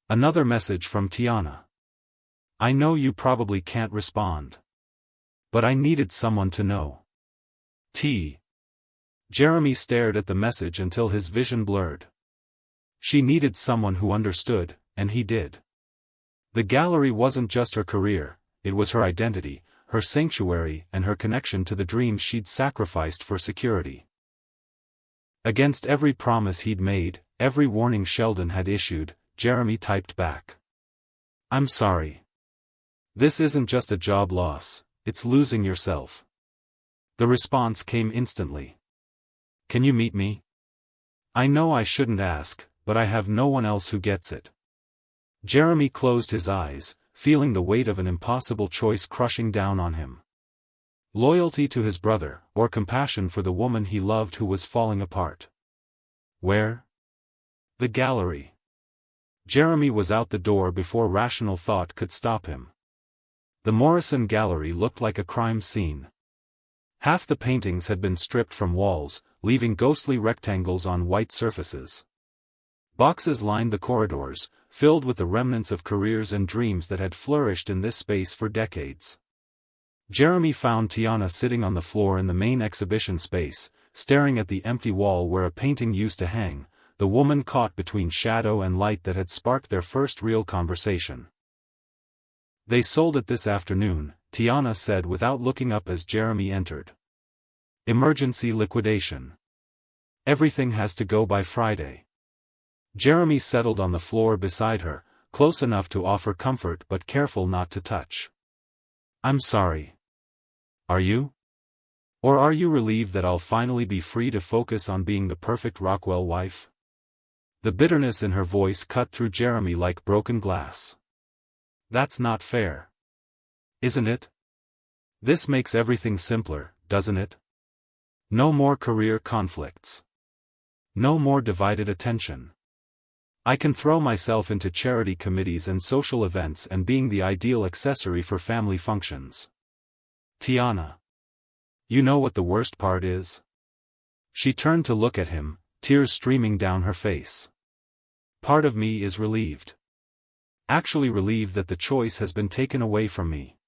Another message from Tiana. I know you probably can't respond. But I needed someone to know. Jeremy stared at the message until his vision blurred. She needed someone who understood, and he did. The gallery wasn't just her career, it was her identity, her sanctuary and her connection to the dreams she'd sacrificed for security. Against every promise he'd made, every warning Sheldon had issued, Jeremy typed back. I'm sorry. This isn't just a job loss, it's losing yourself. The response came instantly. Can you meet me? I know I shouldn't ask, but I have no one else who gets it. Jeremy closed his eyes, feeling the weight of an impossible choice crushing down on him. Loyalty to his brother, or compassion for the woman he loved who was falling apart. Where? The gallery. Jeremy was out the door before rational thought could stop him. The Morrison Gallery looked like a crime scene. Half the paintings had been stripped from walls, leaving ghostly rectangles on white surfaces. Boxes lined the corridors, filled with the remnants of careers and dreams that had flourished in this space for decades. Jeremy found Tiana sitting on the floor in the main exhibition space, staring at the empty wall where a painting used to hang, the woman caught between shadow and light that had sparked their first real conversation. They sold it this afternoon, Tiana said without looking up as Jeremy entered. Emergency liquidation. Everything has to go by Friday. Jeremy settled on the floor beside her, close enough to offer comfort but careful not to touch. I'm sorry. Are you? Or are you relieved that I'll finally be free to focus on being the perfect Rockwell wife? The bitterness in her voice cut through Jeremy like broken glass. That's not fair. Isn't it? This makes everything simpler, doesn't it? No more career conflicts. No more divided attention. I can throw myself into charity committees and social events and being the ideal accessory for family functions. Tiana. You know what the worst part is? She turned to look at him, tears streaming down her face. Part of me is relieved. Actually relieved that the choice has been taken away from me.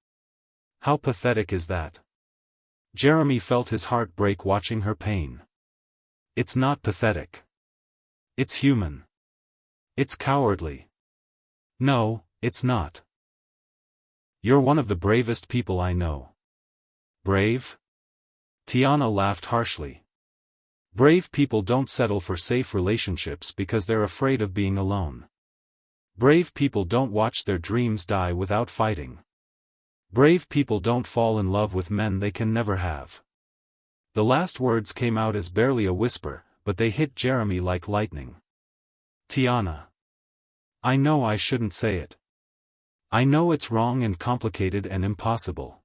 How pathetic is that? Jeremy felt his heart break watching her pain. It's not pathetic. It's human. It's cowardly. No, it's not. You're one of the bravest people I know. Brave? Tiana laughed harshly. Brave people don't settle for safe relationships because they're afraid of being alone. Brave people don't watch their dreams die without fighting. Brave people don't fall in love with men they can never have. The last words came out as barely a whisper, but they hit Jeremy like lightning. Tiana. I know I shouldn't say it. I know it's wrong and complicated and impossible.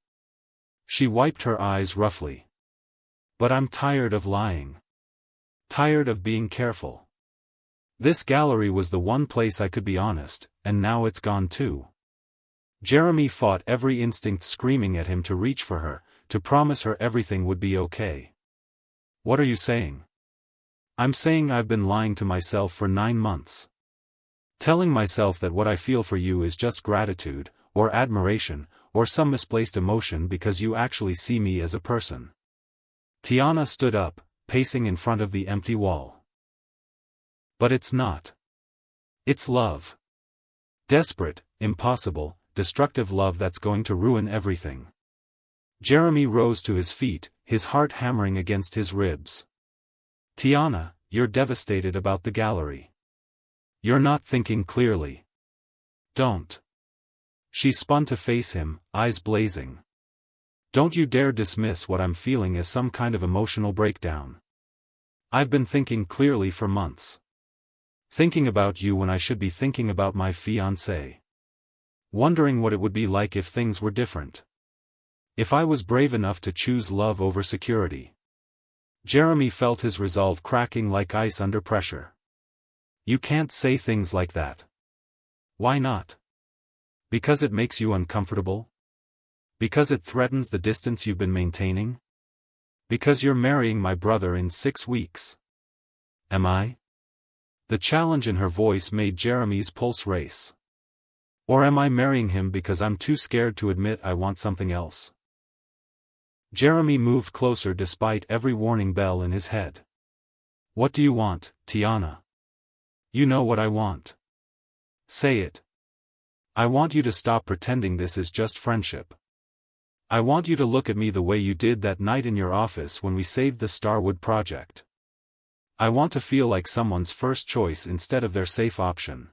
She wiped her eyes roughly. But I'm tired of lying. Tired of being careful. This gallery was the one place I could be honest, and now it's gone too. Jeremy fought every instinct screaming at him to reach for her, to promise her everything would be okay. What are you saying? I'm saying I've been lying to myself for 9 months. Telling myself that what I feel for you is just gratitude, or admiration, or some misplaced emotion because you actually see me as a person. Tiana stood up, pacing in front of the empty wall. But it's not. It's love. Desperate, impossible, destructive love that's going to ruin everything. Jeremy rose to his feet, his heart hammering against his ribs. Tiana, you're devastated about the gallery. You're not thinking clearly. Don't. She spun to face him, eyes blazing. Don't you dare dismiss what I'm feeling as some kind of emotional breakdown. I've been thinking clearly for months. Thinking about you when I should be thinking about my fiancé. Wondering what it would be like if things were different. If I was brave enough to choose love over security. Jeremy felt his resolve cracking like ice under pressure. You can't say things like that. Why not? Because it makes you uncomfortable? Because it threatens the distance you've been maintaining? Because you're marrying my brother in 6 weeks. Am I? The challenge in her voice made Jeremy's pulse race. Or am I marrying him because I'm too scared to admit I want something else? Jeremy moved closer despite every warning bell in his head. What do you want, Tiana? You know what I want. Say it. I want you to stop pretending this is just friendship. I want you to look at me the way you did that night in your office when we saved the Starwood project. I want to feel like someone's first choice instead of their safe option.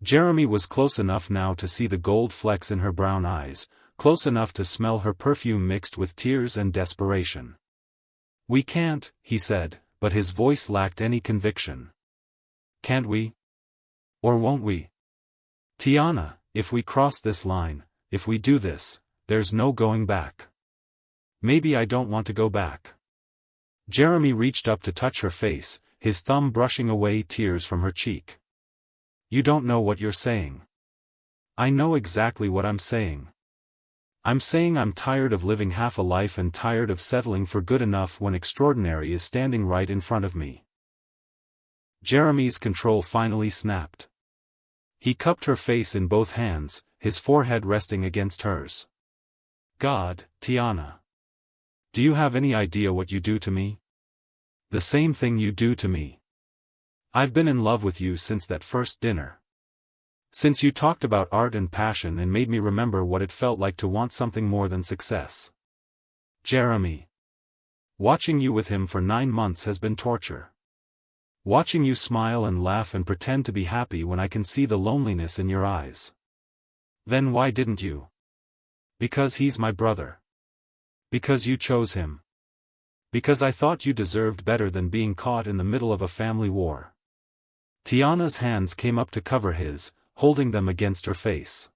Jeremy was close enough now to see the gold flecks in her brown eyes, close enough to smell her perfume mixed with tears and desperation. We can't, he said, but his voice lacked any conviction. Can't we? Or won't we? Tiana, if we cross this line, if we do this, there's no going back. Maybe I don't want to go back. Jeremy reached up to touch her face, his thumb brushing away tears from her cheek. You don't know what you're saying. I know exactly what I'm saying. I'm saying I'm tired of living half a life and tired of settling for good enough when extraordinary is standing right in front of me. Jeremy's control finally snapped. He cupped her face in both hands, his forehead resting against hers. God, Tiana. Do you have any idea what you do to me? The same thing you do to me. I've been in love with you since that first dinner. Since you talked about art and passion and made me remember what it felt like to want something more than success. Jeremy. Watching you with him for 9 months has been torture. Watching you smile and laugh and pretend to be happy when I can see the loneliness in your eyes. Then why didn't you? Because he's my brother. Because you chose him. Because I thought you deserved better than being caught in the middle of a family war. Tiana's hands came up to cover his, holding them against her face.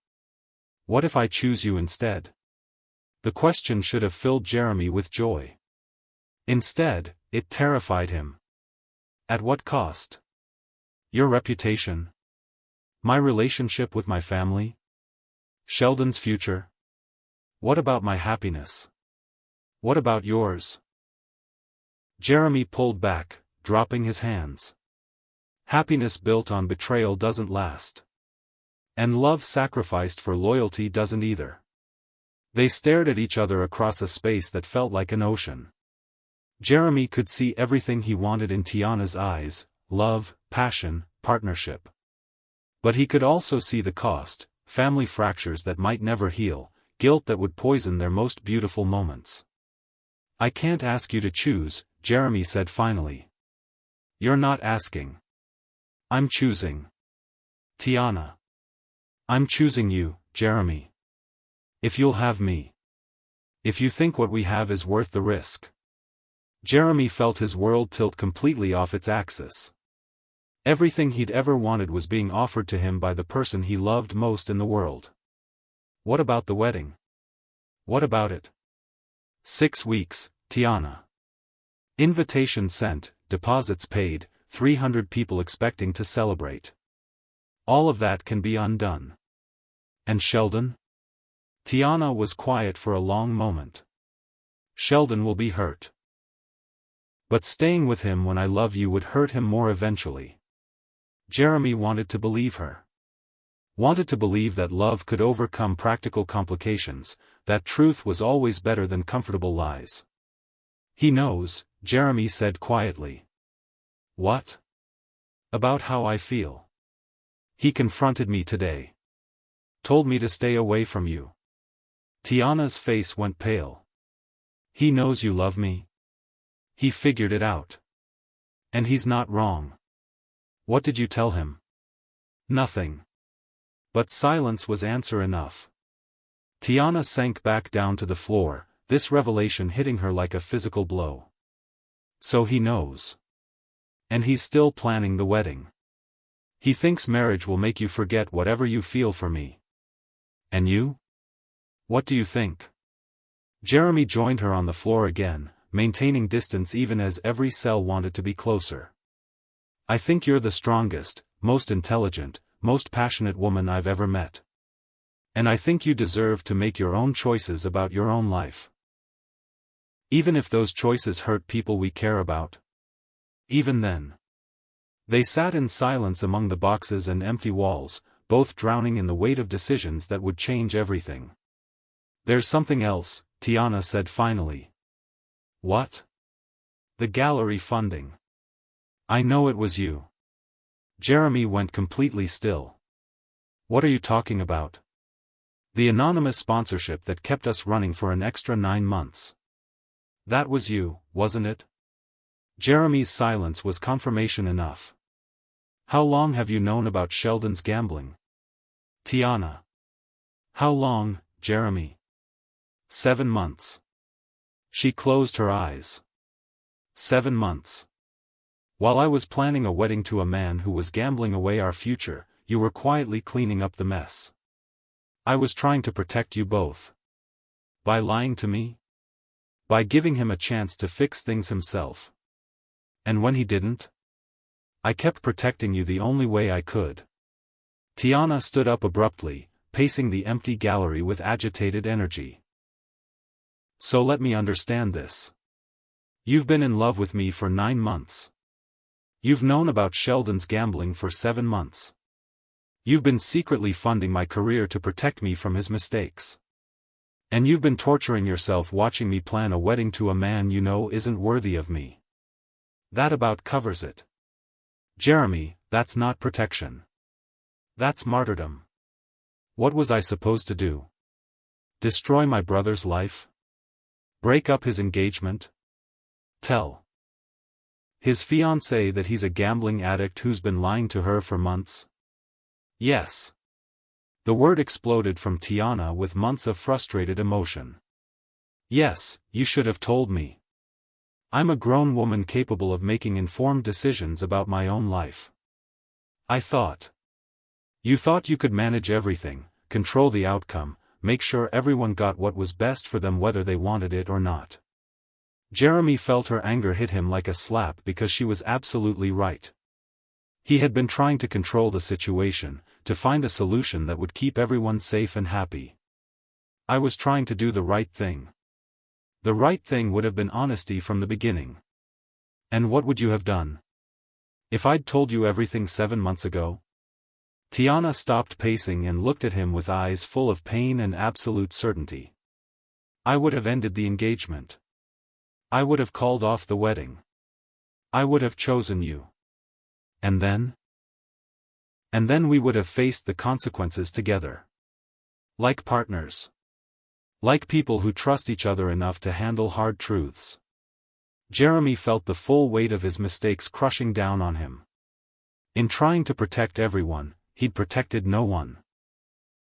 What if I choose you instead? The question should have filled Jeremy with joy. Instead, it terrified him. At what cost? Your reputation? My relationship with my family? Sheldon's future? What about my happiness? What about yours? Jeremy pulled back, dropping his hands. Happiness built on betrayal doesn't last. And love sacrificed for loyalty doesn't either. They stared at each other across a space that felt like an ocean. Jeremy could see everything he wanted in Tiana's eyes: love, passion, partnership. But he could also see the cost: family fractures that might never heal, guilt that would poison their most beautiful moments. "I can't ask you to choose," Jeremy said finally. "You're not asking. I'm choosing. Tiana. I'm choosing you, Jeremy. If you'll have me. If you think what we have is worth the risk." Jeremy felt his world tilt completely off its axis. Everything he'd ever wanted was being offered to him by the person he loved most in the world. What about the wedding? What about it? 6 weeks, Tiana. Invitation sent, deposits paid, 300 people expecting to celebrate. All of that can be undone. And Sheldon? Tiana was quiet for a long moment. "Sheldon will be hurt. But staying with him when I love you would hurt him more eventually." Jeremy wanted to believe her. Wanted to believe that love could overcome practical complications, that truth was always better than comfortable lies. "He knows," Jeremy said quietly. "What?" "About how I feel. He confronted me today. Told me to stay away from you." Tiana's face went pale. "He knows you love me. He figured it out. And he's not wrong." "What did you tell him?" "Nothing." But silence was answer enough. Tiana sank back down to the floor, this revelation hitting her like a physical blow. "So he knows. And he's still planning the wedding. He thinks marriage will make you forget whatever you feel for me. And you? What do you think?" Jeremy joined her on the floor again, maintaining distance even as every cell wanted to be closer. "I think you're the strongest, most intelligent, most passionate woman I've ever met. And I think you deserve to make your own choices about your own life. Even if those choices hurt people we care about. Even then." They sat in silence among the boxes and empty walls, both drowning in the weight of decisions that would change everything. "There's something else," Tiana said finally. "What?" "The gallery funding. I know it was you." Jeremy went completely still. "What are you talking about?" "The anonymous sponsorship that kept us running for an extra 9 months. That was you, wasn't it?" Jeremy's silence was confirmation enough. "How long have you known about Sheldon's gambling?" "Tiana." "How long, Jeremy?" 7 months. She closed her eyes. 7 months. While I was planning a wedding to a man who was gambling away our future, you were quietly cleaning up the mess. I was trying to protect you both. By lying to me? By giving him a chance to fix things himself. And when he didn't? I kept protecting you the only way I could." Tiana stood up abruptly, pacing the empty gallery with agitated energy. "So let me understand this. You've been in love with me for 9 months. You've known about Sheldon's gambling for 7 months. You've been secretly funding my career to protect me from his mistakes. And you've been torturing yourself watching me plan a wedding to a man you know isn't worthy of me. That about covers it. Jeremy, that's not protection. That's martyrdom. What was I supposed to do? Destroy my brother's life? Break up his engagement? Tell his fiancée that he's a gambling addict who's been lying to her for months? Yes." The word exploded from Tiana with months of frustrated emotion. "Yes, you should have told me. I'm a grown woman capable of making informed decisions about my own life. I thought. You thought you could manage everything, control the outcome, make sure everyone got what was best for them whether they wanted it or not." Jeremy felt her anger hit him like a slap because she was absolutely right. He had been trying to control the situation, to find a solution that would keep everyone safe and happy. "I was trying to do the right thing. The right thing would have been honesty from the beginning. And what would you have done? If I'd told you everything 7 months ago?" Tiana stopped pacing and looked at him with eyes full of pain and absolute certainty. I would have ended the engagement. I would have called off the wedding. I would have chosen you. And then? And then we would have faced the consequences together. Like partners. Like people who trust each other enough to handle hard truths. Jeremy felt the full weight of his mistakes crushing down on him. In trying to protect everyone, he'd protected no one.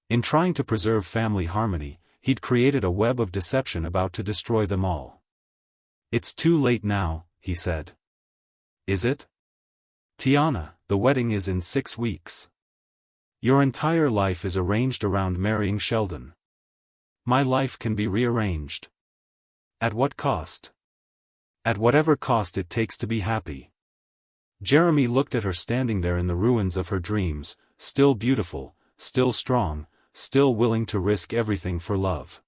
In trying to preserve family harmony, he'd created a web of deception about to destroy them all. It's too late now, he said. Is it? Tiana, the wedding is in 6 weeks. Your entire life is arranged around marrying Sheldon. My life can be rearranged. At what cost? At whatever cost it takes to be happy. Jeremy looked at her standing there in the ruins of her dreams, still beautiful, still strong, still willing to risk everything for love.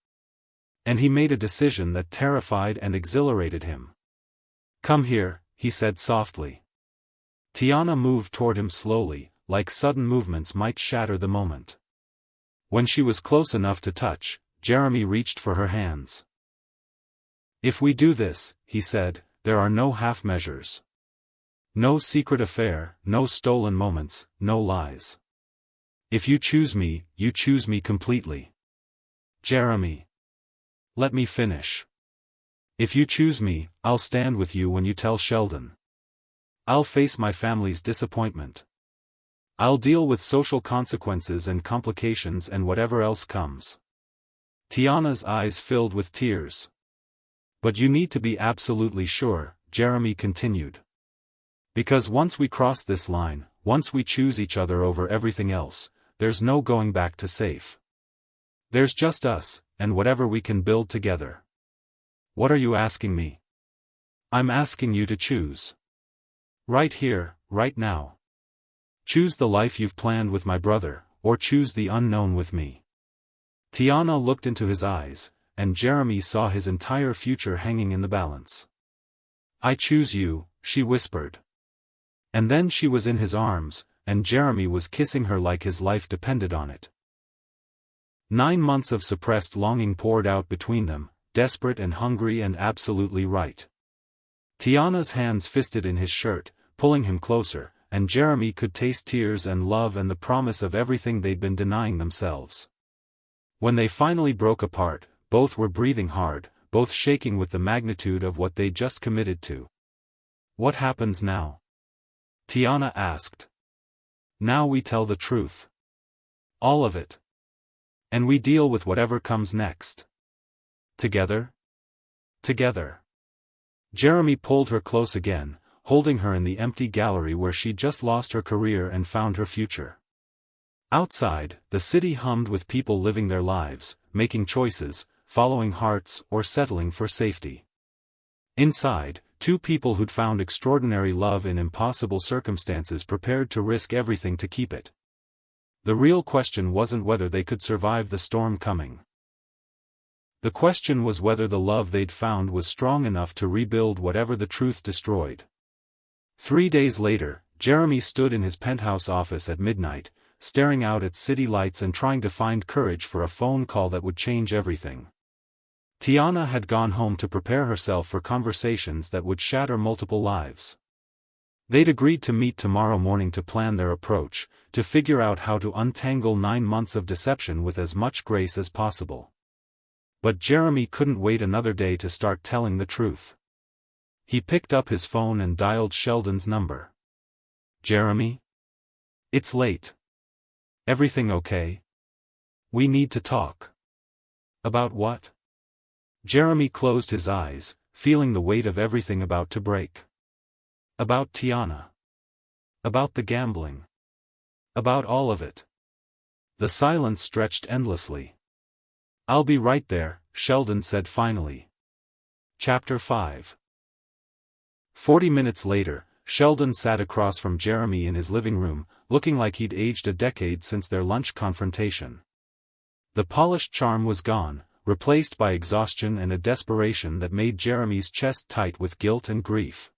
And he made a decision that terrified and exhilarated him. Come here, he said softly. Tiana moved toward him slowly, like sudden movements might shatter the moment. When she was close enough to touch, Jeremy reached for her hands. If we do this, he said, there are no half measures. No secret affair, no stolen moments, no lies. If you choose me completely. Jeremy. Let me finish. If you choose me, I'll stand with you when you tell Sheldon. I'll face my family's disappointment. I'll deal with social consequences and complications and whatever else comes. Tiana's eyes filled with tears. But you need to be absolutely sure, Jeremy continued. Because once we cross this line, once we choose each other over everything else, there's no going back to safe. There's just us, and whatever we can build together. What are you asking me? I'm asking you to choose. Right here, right now. Choose the life you've planned with my brother, or choose the unknown with me. Tiana looked into his eyes, and Jeremy saw his entire future hanging in the balance. I choose you, she whispered. And then she was in his arms, and Jeremy was kissing her like his life depended on it. 9 months of suppressed longing poured out between them, desperate and hungry and absolutely right. Tiana's hands fisted in his shirt, pulling him closer, and Jeremy could taste tears and love and the promise of everything they'd been denying themselves. When they finally broke apart, both were breathing hard, both shaking with the magnitude of what they'd just committed to. What happens now? Tiana asked. Now we tell the truth. All of it. And we deal with whatever comes next. Together? Together. Jeremy pulled her close again, holding her in the empty gallery where she'd just lost her career and found her future. Outside, the city hummed with people living their lives, making choices, following hearts or settling for safety. Inside, 2 people who'd found extraordinary love in impossible circumstances prepared to risk everything to keep it. The real question wasn't whether they could survive the storm coming. The question was whether the love they'd found was strong enough to rebuild whatever the truth destroyed. 3 days later, Jeremy stood in his penthouse office at midnight, staring out at city lights and trying to find courage for a phone call that would change everything. Tiana had gone home to prepare herself for conversations that would shatter multiple lives. They'd agreed to meet tomorrow morning to plan their approach, to figure out how to untangle 9 months of deception with as much grace as possible. But Jeremy couldn't wait another day to start telling the truth. He picked up his phone and dialed Sheldon's number. Jeremy? It's late. Everything okay? We need to talk. About what? Jeremy closed his eyes, feeling the weight of everything about to break. About Tiana. About the gambling. About all of it. The silence stretched endlessly. I'll be right there, Sheldon said finally. Chapter 5. 40 minutes later, Sheldon sat across from Jeremy in his living room, looking like he'd aged a decade since their lunch confrontation. The polished charm was gone, replaced by exhaustion and a desperation that made Jeremy's chest tight with guilt and grief.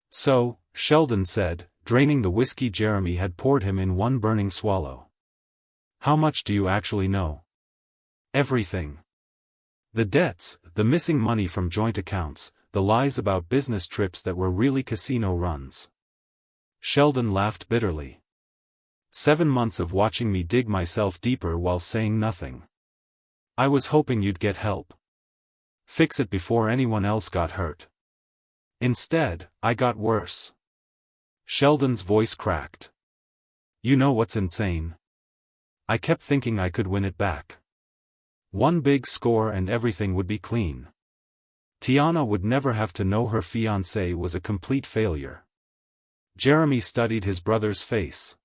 So, Sheldon said, draining the whiskey Jeremy had poured him in one burning swallow. How much do you actually know? Everything. The debts, the missing money from joint accounts, the lies about business trips that were really casino runs. Sheldon laughed bitterly. 7 months of watching me dig myself deeper while saying nothing. I was hoping you'd get help. Fix it before anyone else got hurt. Instead, I got worse. Sheldon's voice cracked. You know what's insane? I kept thinking I could win it back. One big score and everything would be clean. Tiana would never have to know her fiancé was a complete failure. Jeremy studied his brother's face.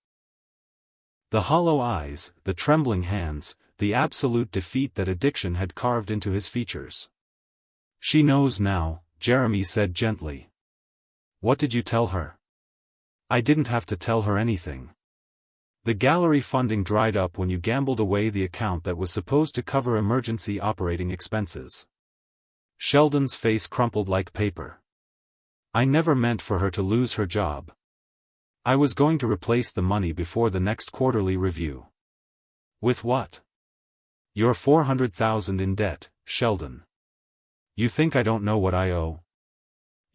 The hollow eyes, the trembling hands, the absolute defeat that addiction had carved into his features. She knows now, Jeremy said gently. What did you tell her? I didn't have to tell her anything. The gallery funding dried up when you gambled away the account that was supposed to cover emergency operating expenses. Sheldon's face crumpled like paper. I never meant for her to lose her job. I was going to replace the money before the next quarterly review. With what? You're $400,000 in debt, Sheldon. You think I don't know what I owe?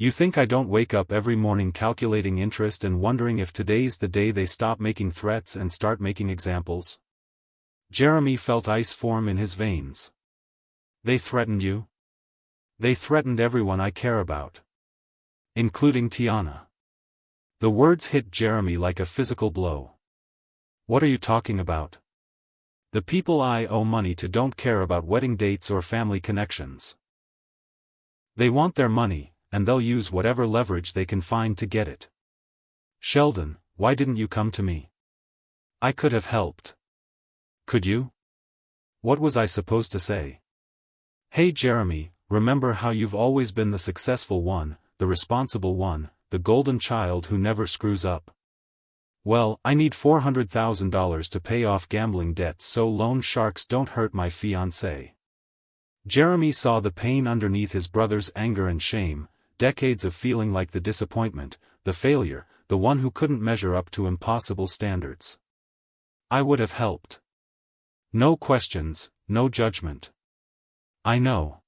You think I don't wake up every morning calculating interest and wondering if today's the day they stop making threats and start making examples? Jeremy felt ice form in his veins. They threatened you? They threatened everyone I care about. Including Tiana. The words hit Jeremy like a physical blow. What are you talking about? The people I owe money to don't care about wedding dates or family connections. They want their money, and they'll use whatever leverage they can find to get it. Sheldon, why didn't you come to me? I could have helped. Could you? What was I supposed to say? Hey Jeremy, remember how you've always been the successful one, the responsible one, the golden child who never screws up. Well, I need $400,000 to pay off gambling debts so loan sharks don't hurt my fiancé. Jeremy saw the pain underneath his brother's anger and shame, decades of feeling like the disappointment, the failure, the one who couldn't measure up to impossible standards. I would have helped. No questions, no judgment. I know.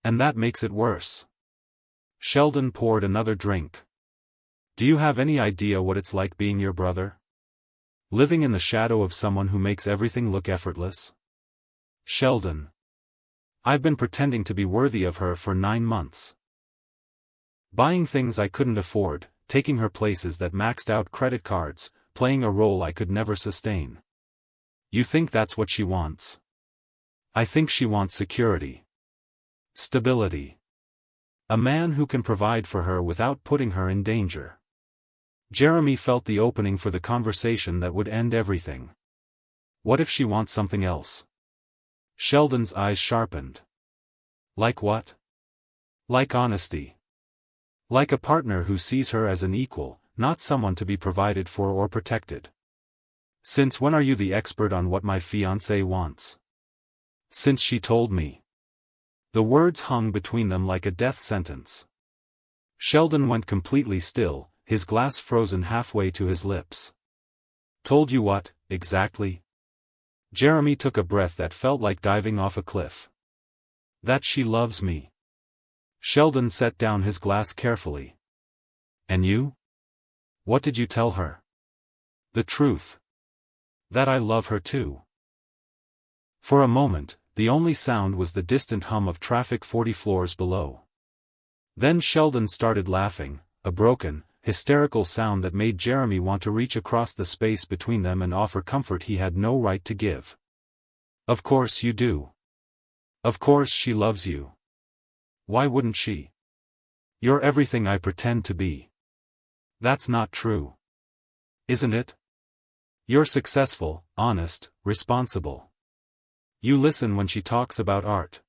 And that makes it worse. Sheldon poured another drink. Do you have any idea what it's like being your brother? Living in the shadow of someone who makes everything look effortless? Sheldon. I've been pretending to be worthy of her for 9 months. Buying things I couldn't afford, taking her places that maxed out credit cards, playing a role I could never sustain. You think that's what she wants? I think she wants security. Stability. A man who can provide for her without putting her in danger. Jeremy felt the opening for the conversation that would end everything. What if she wants something else? Sheldon's eyes sharpened. Like what? Like honesty. Like a partner who sees her as an equal, not someone to be provided for or protected. Since when are you the expert on what my fiancé wants? Since she told me. The words hung between them like a death sentence. Sheldon went completely still, his glass frozen halfway to his lips. Told you what, exactly? Jeremy took a breath that felt like diving off a cliff. That she loves me. Sheldon set down his glass carefully. And you? What did you tell her? The truth. That I love her too. For a moment, the only sound was the distant hum of traffic 40 floors below. Then Sheldon started laughing, a broken, hysterical sound that made Jeremy want to reach across the space between them and offer comfort he had no right to give. Of course you do. Of course she loves you. Why wouldn't she? You're everything I pretend to be. That's not true. Isn't it? You're successful, honest, responsible. You listen when she talks about art.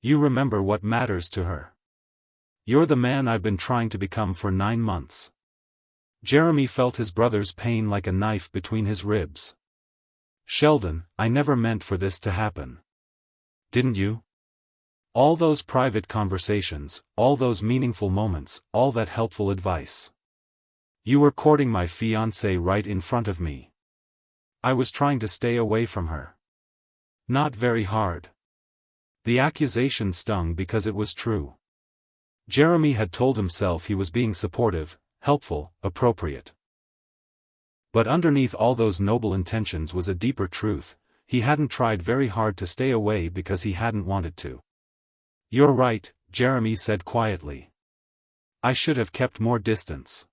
You remember what matters to her. You're the man I've been trying to become for 9 months. Jeremy felt his brother's pain like a knife between his ribs. Sheldon, I never meant for this to happen. Didn't you? All those private conversations, all those meaningful moments, all that helpful advice. You were courting my fiancée right in front of me. I was trying to stay away from her. Not very hard. The accusation stung because it was true. Jeremy had told himself he was being supportive, helpful, appropriate. But underneath all those noble intentions was a deeper truth: he hadn't tried very hard to stay away because he hadn't wanted to. "You're right," Jeremy said quietly. "I should have kept more distance."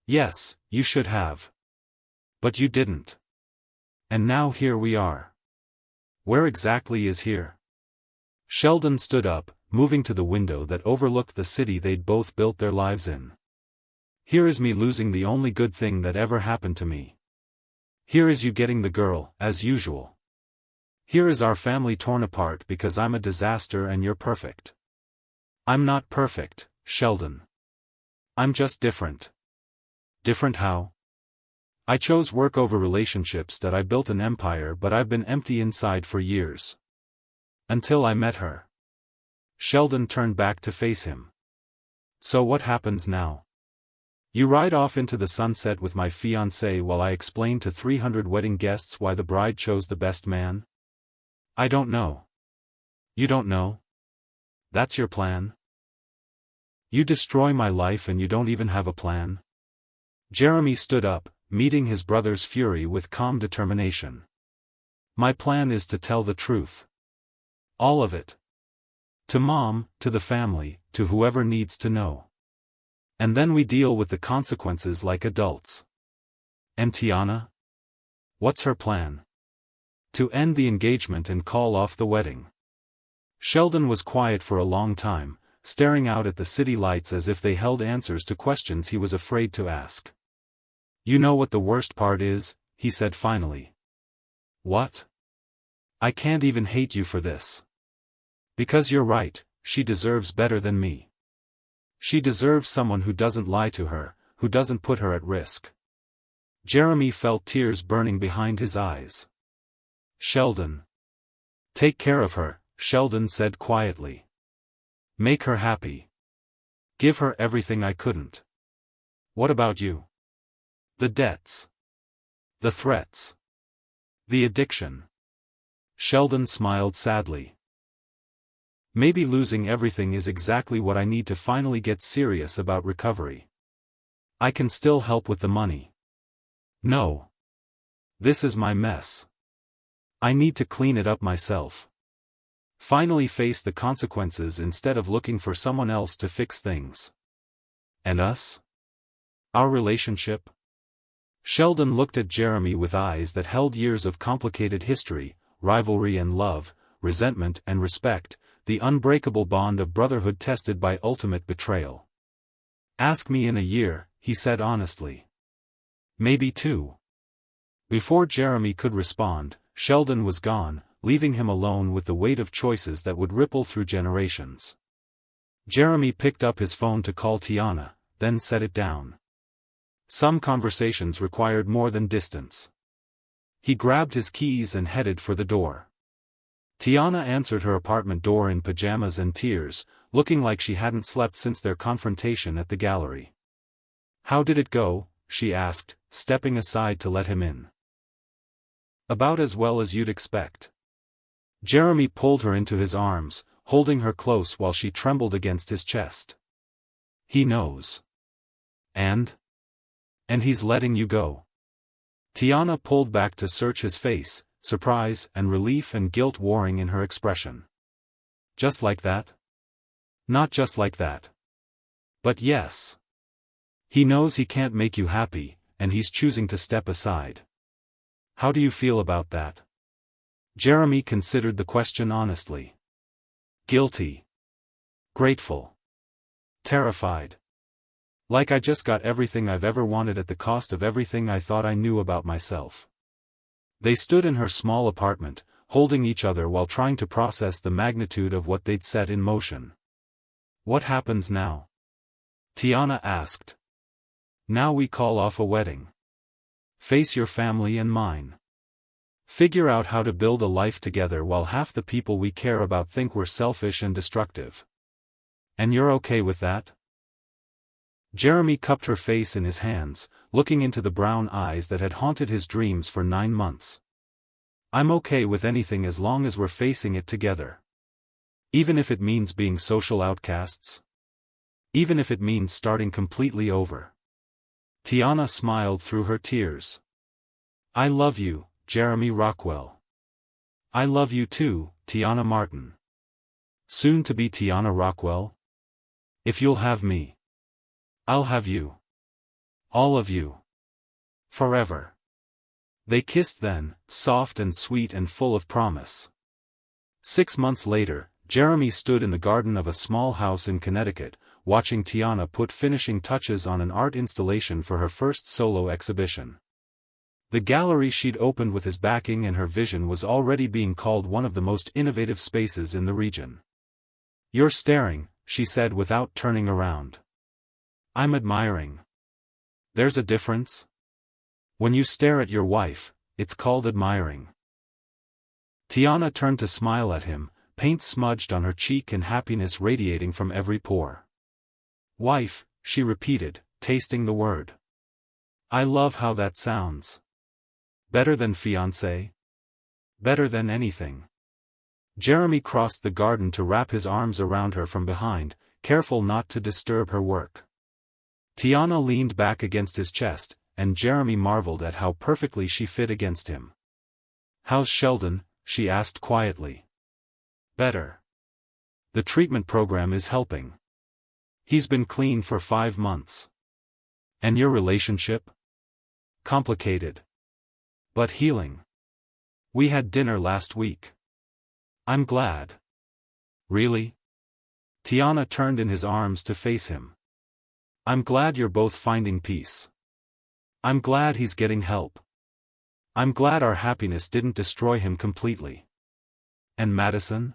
"Yes, you should have. But you didn't. And now here we are." "Where exactly is here?" Sheldon stood up, moving to the window that overlooked the city they'd both built their lives in. "Here is me losing the only good thing that ever happened to me. Here is you getting the girl, as usual. Here is our family torn apart because I'm a disaster and you're perfect." "I'm not perfect, Sheldon. I'm just different." "Different how?" "I chose work over relationships that I built an empire, but I've been empty inside for years. Until I met her." Sheldon turned back to face him. "So what happens now?" "You ride off into the sunset with my fiancé while I explain to 300 wedding guests why the bride chose the best man?" "I don't know." "You don't know? That's your plan? You destroy my life and you don't even have a plan?" Jeremy stood up, meeting his brother's fury with calm determination. "My plan is to tell the truth. All of it. To Mom, to the family, to whoever needs to know. And then we deal with the consequences like adults." "And Tiana? What's her plan?" "To end the engagement and call off the wedding." Sheldon was quiet for a long time, staring out at the city lights as if they held answers to questions he was afraid to ask. "You know what the worst part is?" he said finally. "What?" "I can't even hate you for this. Because you're right, she deserves better than me. She deserves someone who doesn't lie to her, who doesn't put her at risk." Jeremy felt tears burning behind his eyes. "Sheldon. Take care of her," Sheldon said quietly. "Make her happy. Give her everything I couldn't." "What about you? The debts. The threats. The addiction." Sheldon smiled sadly. "Maybe losing everything is exactly what I need to finally get serious about recovery. I can still help with the money. No. This is my mess. I need to clean it up myself. Finally face the consequences instead of looking for someone else to fix things." "And us? Our relationship?" Sheldon looked at Jeremy with eyes that held years of complicated history, rivalry and love, resentment and respect, the unbreakable bond of brotherhood tested by ultimate betrayal. "Ask me in a year," he said honestly. "Maybe 2. Before Jeremy could respond, Sheldon was gone, leaving him alone with the weight of choices that would ripple through generations. Jeremy picked up his phone to call Tiana, then set it down. Some conversations required more than distance. He grabbed his keys and headed for the door. Tiana answered her apartment door in pajamas and tears, looking like she hadn't slept since their confrontation at the gallery. "How did it go?" she asked, stepping aside to let him in. "About as well as you'd expect." Jeremy pulled her into his arms, holding her close while she trembled against his chest. "He knows. And he's letting you go." Tiana pulled back to search his face, surprise and relief and guilt warring in her expression. "Just like that?" "Not just like that. But yes. He knows he can't make you happy, and he's choosing to step aside." "How do you feel about that?" Jeremy considered the question honestly. "Guilty. Grateful. Terrified. Like I just got everything I've ever wanted at the cost of everything I thought I knew about myself." They stood in her small apartment, holding each other while trying to process the magnitude of what they'd set in motion. "What happens now?" Tiana asked. "Now we call off a wedding. Face your family and mine. Figure out how to build a life together while half the people we care about think we're selfish and destructive. And you're okay with that?" Jeremy cupped her face in his hands, looking into the brown eyes that had haunted his dreams for 9 months. I'm okay with anything as long as we're facing it together. Even if it means being social outcasts. Even if it means starting completely over. Tiana smiled through her tears. I love you, Jeremy Rockwell. I love you too, Tiana Martin. Soon to be Tiana Rockwell? If you'll have me. I'll have you. All of you. Forever. They kissed then, soft and sweet and full of promise. 6 months later, Jeremy stood in the garden of a small house in Connecticut, watching Tiana put finishing touches on an art installation for her first solo exhibition. The gallery she'd opened with his backing and her vision was already being called one of the most innovative spaces in the region. You're staring, she said without turning around. I'm admiring. There's a difference. When you stare at your wife, it's called admiring. Tiana turned to smile at him, paint smudged on her cheek and happiness radiating from every pore. Wife, she repeated, tasting the word. I love how that sounds. Better than fiancé? Better than anything. Jeremy crossed the garden to wrap his arms around her from behind, careful not to disturb her work. Tiana leaned back against his chest, and Jeremy marveled at how perfectly she fit against him. How's Sheldon? She asked quietly. Better. The treatment program is helping. He's been clean for 5 months. And your relationship? Complicated. But healing. We had dinner last week. I'm glad. Really? Tiana turned in his arms to face him. I'm glad you're both finding peace. I'm glad he's getting help. I'm glad our happiness didn't destroy him completely. And Madison?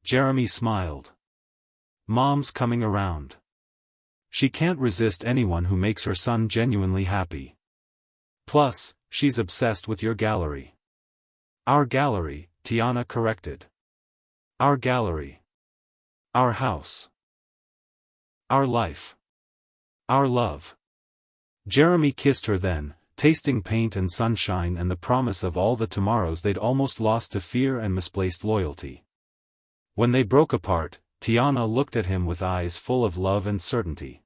Jeremy smiled. Mom's coming around. She can't resist anyone who makes her son genuinely happy. Plus, she's obsessed with your gallery. Our gallery, Tiana corrected. Our gallery. Our house. Our life. Our love. Jeremy kissed her then, tasting paint and sunshine and the promise of all the tomorrows they'd almost lost to fear and misplaced loyalty. When they broke apart, Tiana looked at him with eyes full of love and certainty.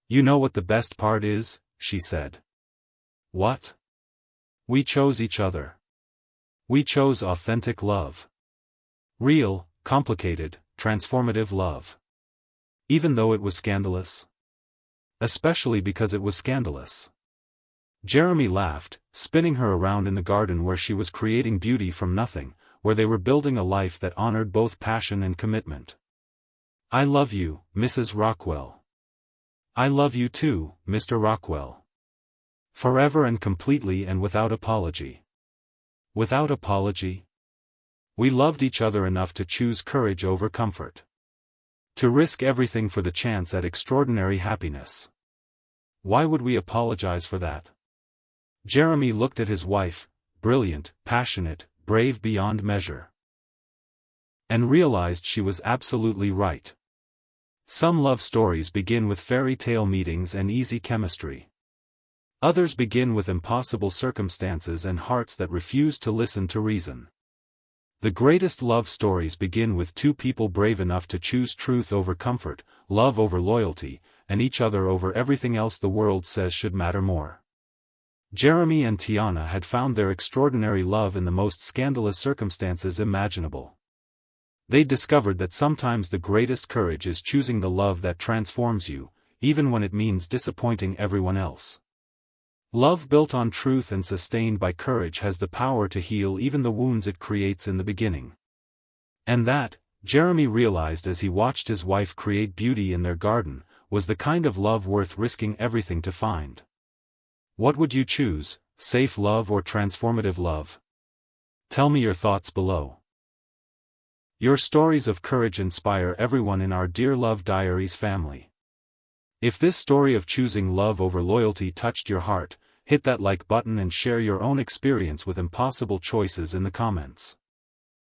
You know what the best part is? She said. What? We chose each other. We chose authentic love. Real, complicated, transformative love. Even though it was scandalous. Especially because it was scandalous. Jeremy laughed, spinning her around in the garden where she was creating beauty from nothing, where they were building a life that honored both passion and commitment. I love you, Mrs. Rockwell. I love you too, Mr. Rockwell. Forever and completely and without apology. Without apology? We loved each other enough to choose courage over comfort. To risk everything for the chance at extraordinary happiness. Why would we apologize for that? Jeremy looked at his wife, brilliant, passionate, brave beyond measure. And realized she was absolutely right. Some love stories begin with fairy tale meetings and easy chemistry. Others begin with impossible circumstances and hearts that refuse to listen to reason. The greatest love stories begin with two people brave enough to choose truth over comfort, love over loyalty, and each other over everything else the world says should matter more. Jeremy and Tiana had found their extraordinary love in the most scandalous circumstances imaginable. They discovered that sometimes the greatest courage is choosing the love that transforms you, even when it means disappointing everyone else. Love built on truth and sustained by courage has the power to heal even the wounds it creates in the beginning. And that, Jeremy realized as he watched his wife create beauty in their garden, was the kind of love worth risking everything to find. What would you choose, safe love or transformative love? Tell me your thoughts below. Your stories of courage inspire everyone in our Dear Love Diaries family. If this story of choosing love over loyalty touched your heart, hit that like button and share your own experience with impossible choices in the comments.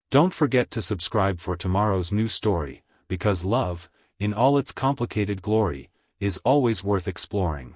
Don't forget to subscribe for tomorrow's new story, because love, in all its complicated glory, is always worth exploring.